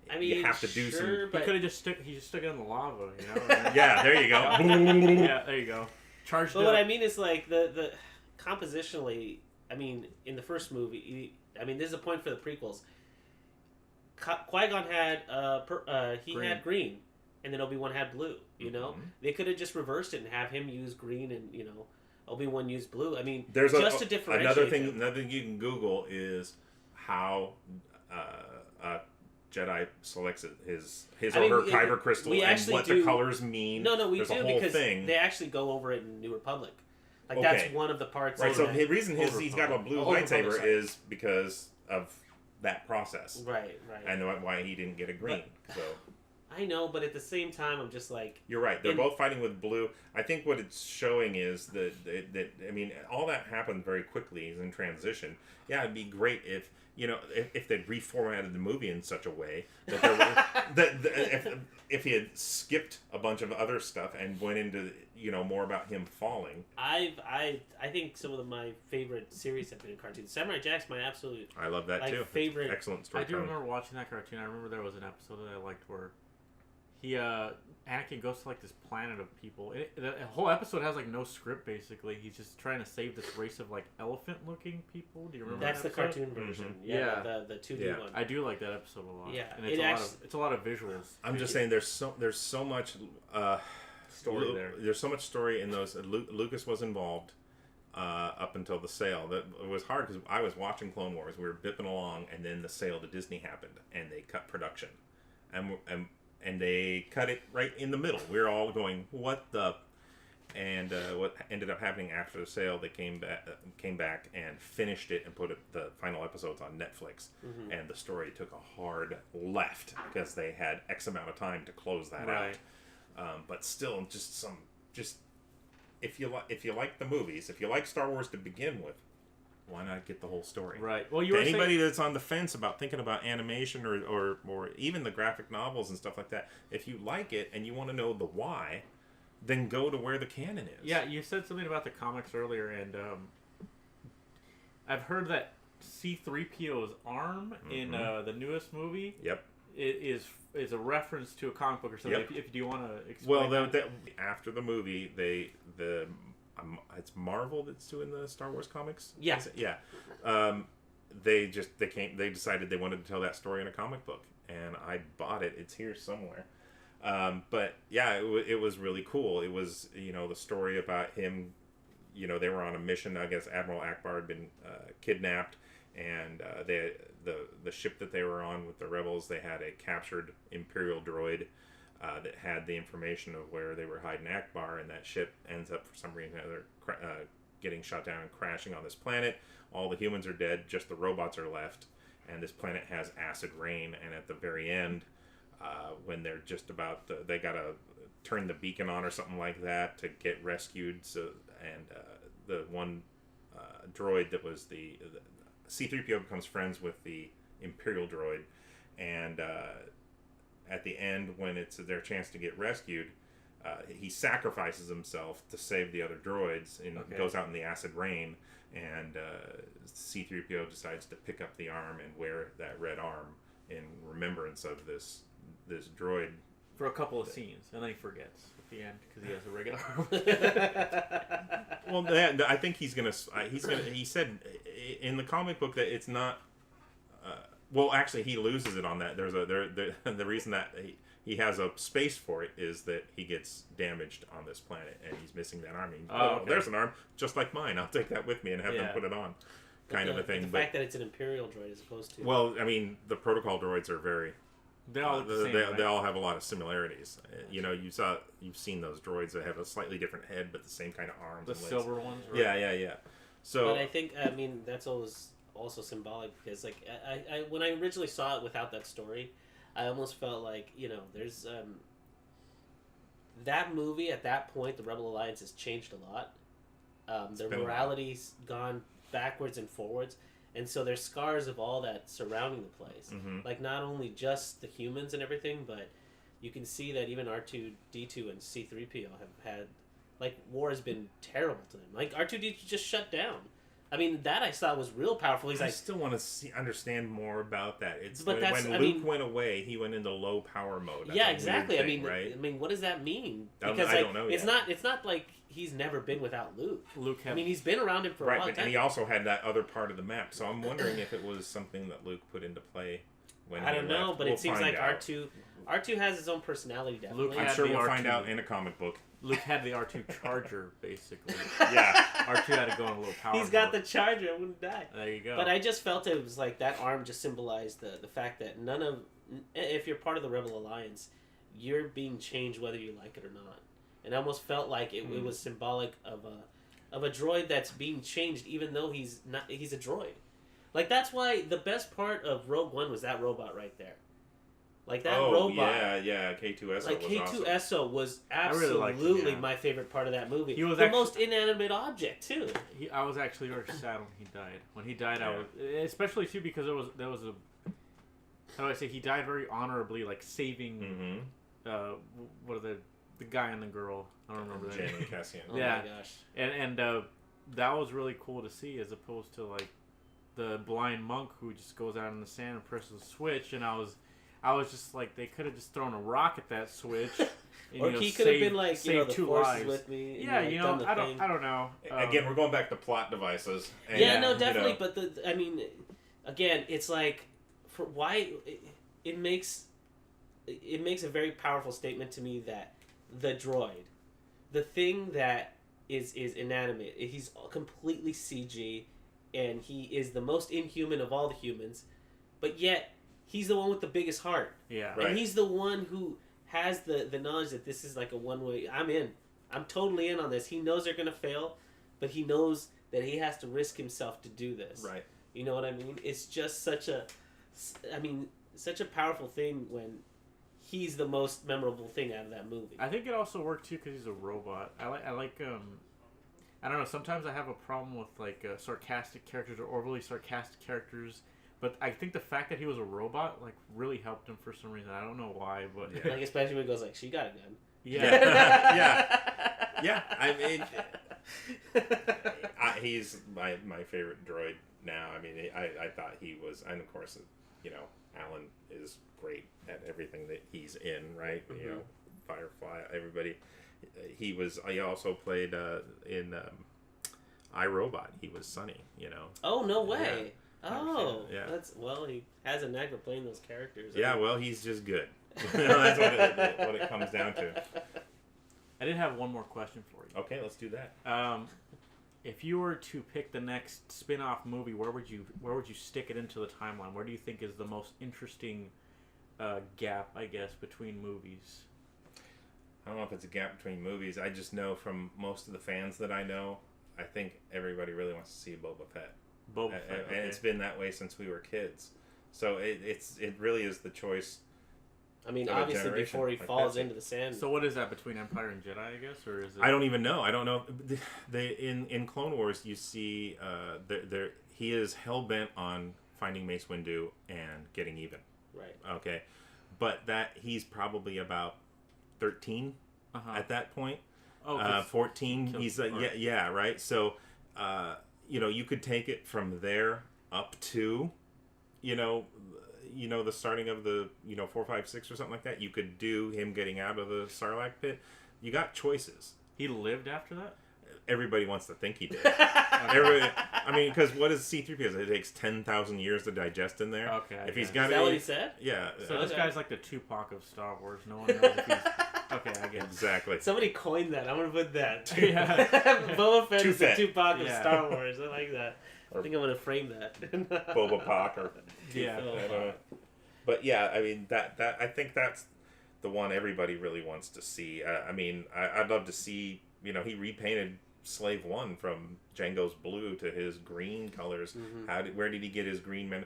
I mean, you have to do some. But he could have just stuck it in the lava, you know. Yeah, there you go. Yeah, there you go. Charged but up. What I mean is like the compositionally. I mean, in the first movie, this is a point for the prequels. Qui-Gon had had green, and then Obi-Wan had blue. You know, they could have just reversed it and have him use green, and Obi-Wan use blue. I mean, there's just to differentiate. Another thing you can Google is how Jedi selects his or her kyber crystal and what the colors mean. No, we There's do because they actually go over it in New Republic. Like that's one of the parts. Right. So the reason he's got a blue lightsaber is because of that process. Right. And why he didn't get a green. So I know, but at the same time, I'm just like you're right. They're both fighting with blue. I think what it's showing is that all that happened very quickly. Is in transition. Yeah, it'd be great if. If they'd reformatted the movie in such a way that if he had skipped a bunch of other stuff and went into more about him falling. I think some of my favorite series have been in cartoons. Samurai Jack's my absolute. I love that too. Favorite. Excellent story. I do remember watching that cartoon. I remember there was an episode that I liked where Anakin goes to like this planet of people. The whole episode has like no script basically. He's just trying to save this race of like elephant-looking people. Do you remember? That's that the cartoon version. Mm-hmm. Yeah, the 2D one. I do like that episode a lot. Yeah, and it's a lot of visuals. I'm just saying, there's so much story there. There's so much story in those. Lucas was involved up until the sale. That it was hard because I was watching Clone Wars. We were bipping along, and then the sale to Disney happened, and they cut production, and they cut it right in the middle. We were all going, what the... And what ended up happening after the sale, they came back and finished it and put the final episodes on Netflix. Mm-hmm. And the story took a hard left because they had X amount of time to close that out. But still, if you like the movies, if you like Star Wars to begin with, why not get the whole story? Right. Well, anybody that's on the fence about thinking about animation or even the graphic novels and stuff like that, if you like it and you want to know the why, then go to where the canon is. Yeah, you said something about the comics earlier, and I've heard that C-3PO's arm in the newest movie. Yep. is a reference to a comic book or something. Yep. If you want to explain. Well, after the movie, it's Marvel that's doing the Star Wars comics. Yeah. Yeah. They decided they wanted to tell that story in a comic book, and I bought it. It's here somewhere. But yeah, it was really cool. It was, the story about him. They were on a mission. I guess Admiral Akbar had been kidnapped, and the ship that they were on with the rebels, they had a captured Imperial droid that had the information of where they were hiding Akbar, and that ship ends up, for some reason or other, getting shot down and crashing on this planet. All the humans are dead, just the robots are left, and this planet has acid rain, and at the very end, when they're just about they gotta turn the beacon on or something like that to get rescued, the one droid that was the C-3PO becomes friends with the Imperial droid, and at the end, when it's their chance to get rescued, he sacrifices himself to save the other droids and goes out in the acid rain, and C-3PO decides to pick up the arm and wear that red arm in remembrance of this droid. For a couple of scenes, and then he forgets at the end because he has a regular arm. Well, I think he's gonna. He said in the comic book that it's not. Well, actually, he loses it on that. The reason that he has a space for it is that he gets damaged on this planet, and he's missing that arm. There's an arm just like mine. I'll take that with me and have them put it on, kind of a thing. The fact that it's an Imperial droid as opposed to. Well, I mean, the protocol droids are very. They all look the same, right? They all have a lot of similarities. You've seen those droids that have a slightly different head, but the same kind of arms. The and legs. silver ones. Right? Yeah. So, but I think that's always also symbolic because I when I originally saw it without that story, I almost felt like there's that movie at that point, the Rebel Alliance has changed a lot. Their morality's gone backwards and forwards. And so there's scars of all that surrounding the place. Mm-hmm. Like, not only just the humans and everything, but you can see that even R2-D2 and C-3PO have had... Like, war has been terrible to them. Like, R2-D2 just shut down. I mean, that I saw was real powerful. I still want to understand more about that. When Luke went away, he went into low power mode. That's exactly. Thing, right? I mean, what does that mean? Because I don't know it's yet. It's not like he's never been without Luke. He's been around him for a long time. And he also had that other part of the map. So I'm wondering if it was something that Luke put into play when I don't know, but it seems like out. R2 has his own personality. Definitely. I'm sure we'll find out in a comic book. Luke had the R2 charger, basically. Yeah. R2 had to go in a little power. He's got the charger. I wouldn't die. There you go. But I just felt it was like that arm just symbolized the fact that if you're part of the Rebel Alliance, you're being changed whether you like it or not. And I almost felt like it was symbolic of a droid that's being changed, even though he's a droid. Like, that's why the best part of Rogue One was that robot right there. Like, that robot. Yeah, K2SO like, was K2SO awesome. was I really absolutely liked my favorite part of that movie. He was the most inanimate object, too. I was actually very sad when he died. When he died, I was... Especially, too, because there was a... How do I say? He died very honorably, like, saving... what are the guy and the girl? I don't remember that. Jane Cassian. Oh, my gosh. And that was really cool to see, as opposed to, like, the blind monk who just goes out in the sand and presses a switch, and I was just like, they could have just thrown a rock at that switch. And, or he could have been like, the two force lives. is with me. Yeah, I don't know. Again, we're going back to plot devices. And, definitely. But again, it's like, for why it makes a very powerful statement to me that the droid, the thing that is inanimate, he's completely CG, and he is the most inhuman of all the humans, but yet he's the one with the biggest heart. Yeah. Right. And he's the one who has the knowledge that this is like a one-way... I'm totally in on this. He knows they're going to fail, but he knows that he has to risk himself to do this. Right. You know what I mean? It's just such a powerful thing when he's the most memorable thing out of that movie. I think it also worked, too, because he's a robot. I like I don't know, sometimes I have a problem with, like, sarcastic characters or overly sarcastic characters. But I think the fact that he was a robot, like, really helped him for some reason. I don't know why, but... Yeah. Like, especially when he goes, like, she got a gun. Yeah. Yeah, I mean... he's my favorite droid now. I mean, I thought he was... And, of course, Alan is great at everything that he's in, right? Mm-hmm. Firefly, everybody. He also played in iRobot. He was Sonny, Oh, no way. Yeah. Oh, Yeah. he has a knack for playing those characters. Yeah, well, he's just good. That's what it comes down to. I did have one more question for you. Okay, let's do that. If you were to pick the next spin-off movie, where would you stick it into the timeline? Where do you think is the most interesting gap, I guess, between movies? I don't know if it's a gap between movies. I just know from most of the fans that I know, I think everybody really wants to see Boba Fett. And it's been that way since we were kids. So it really is the choice. I mean, obviously, before he falls into the sand. So what is that between Empire and Jedi, I guess, or is it? I don't even know. I don't know. In Clone Wars, you see, he is hell bent on finding Mace Windu and getting even. Right. Okay, but he's probably about 13 at that point. 14. He's like, yeah, right. So, you could take it from there up to, the starting of the 4, 5, 6 or something like that. You could do him getting out of the Sarlacc pit. You got choices. He lived after that? Everybody wants to think he did. Because what is C-3PO? It takes 10,000 years to digest in there. Okay. If he's got is that what he said? Yeah. So this guy's like the Tupac of Star Wars. No one knows if he's... Okay, I get it. Exactly. Somebody coined that. I'm going to put that. Yeah. Boba Fett is the Tupac of Star Wars. I like that. I think I'm going to frame that. Boba Pac or... Yeah. But yeah, I mean, that I think that's the one everybody really wants to see. I'd love to see, he repainted Slave One from Django's blue to his green colors. Mm-hmm. Where did he get his green men?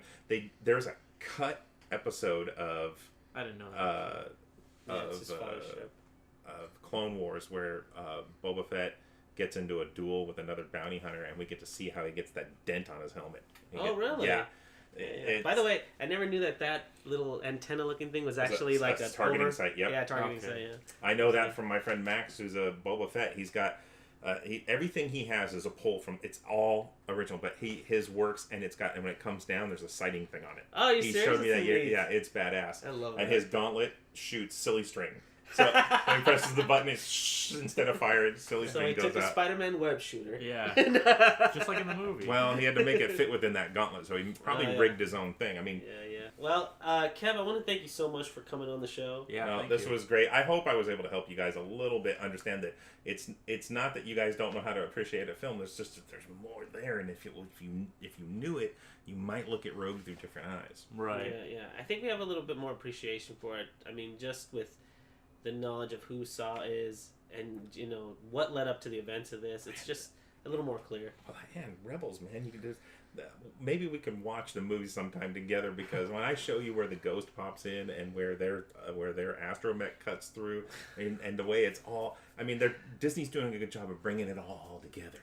There's a cut episode of I didn't know that. Of Clone Wars where Boba Fett gets into a duel with another bounty hunter, and we get to see how he gets that dent on his helmet. Really? Yeah. By the way, I never knew that little antenna-looking thing was actually like a targeting site. Yep. Yeah, targeting site. Yeah. I know that from my friend Max, who's a Boba Fett. He's got everything he has is a pull from. It's all original, but his works, and when it comes down, there's a sighting thing on it. Oh, he showed me that. Yeah, it's badass. I love that. And his gauntlet shoots silly string. So when he presses the button, it's instead of fire, silly string goes out. So he took a Spider-Man web shooter. Yeah. Just like in the movie. Well, he had to make it fit within that gauntlet, so he probably rigged his own thing. I mean... Yeah. Well, Kev, I want to thank you so much for coming on the show. Yeah, this was great. I hope I was able to help you guys a little bit understand that it's not that you guys don't know how to appreciate a film. It's just that there's more there, and if you knew it, you might look at Rogue through different eyes. Right. Yeah. I think we have a little bit more appreciation for it. I mean, just with the knowledge of who Saw is and what led up to the events of this, it's just a little more clear. Well, man, Rebels, man, you can just maybe we can watch the movie sometime together, because when I show you where the ghost pops in and where their astromech cuts through and the way it's all, I mean, Disney's doing a good job of bringing it all together,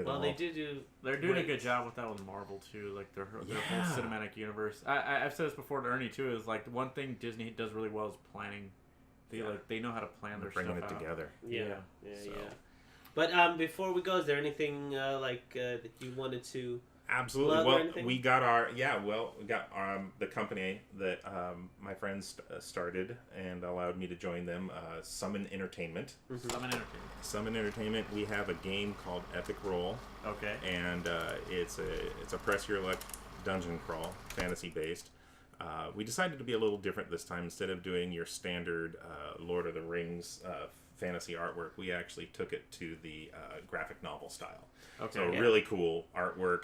Well, they do. They're doing a good job with that with Marvel too, like their whole cinematic universe. I've said this before to Ernie too. Is like one thing Disney does really well is planning. They know how to plan their bringing stuff it together. Yeah. But before we go, is there anything that you wanted to? Absolutely. Well, we got the company that my friends started and allowed me to join them. Summon Entertainment. Mm-hmm. Summon Entertainment. We have a game called Epic Roll. Okay. And it's a press your luck dungeon crawl, fantasy based. We decided to be a little different this time. Instead of doing your standard Lord of the Rings fantasy artwork, we actually took it to the graphic novel style. Okay. So really cool artwork.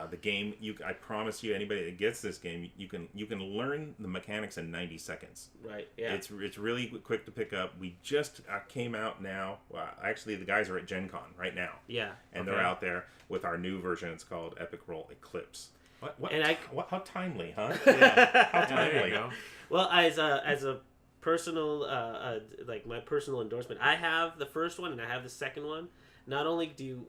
The game, I promise you, anybody that gets this game, you can learn the mechanics in 90 seconds. Right. Yeah. It's really quick to pick up. We just came out now. Well, actually, the guys are at Gen Con right now. Yeah. And they're out there with our new version. It's called Epic Roll Eclipse. How timely, huh? Yeah. How timely. There you go. Well, as a personal, my personal endorsement, I have the first one and I have the second one. Not only do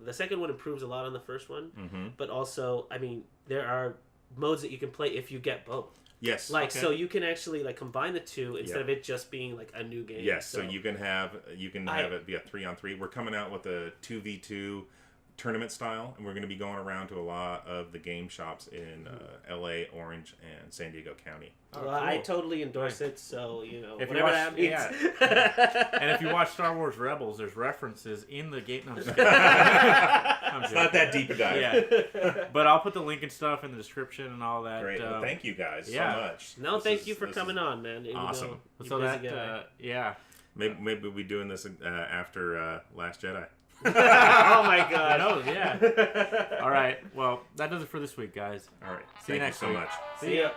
the second one improves a lot on the first one, but also, I mean, there are modes that you can play if you get both. Yes. So you can actually combine the two instead of it just being a new game. Yes. So you can have it be a 3-on-3. We're coming out with a 2v2, tournament style, and we're going to be going around to a lot of the game shops in L.A., Orange, and San Diego County. Oh, well, cool. I totally endorse it, so, if whatever that means. Yeah. And if you watch Star Wars Rebels, there's references in the game. No, it's not that deep a dive. Yeah. But I'll put the link and stuff in the description and all that. Great. Well, thank you guys so much. No, thank you for coming on, man. Awesome. So that, Maybe we'll be doing this after Last Jedi. Oh my god. Who knows, yeah. All right. Well, that does it for this week, guys. All right. See you next week. So much. See ya.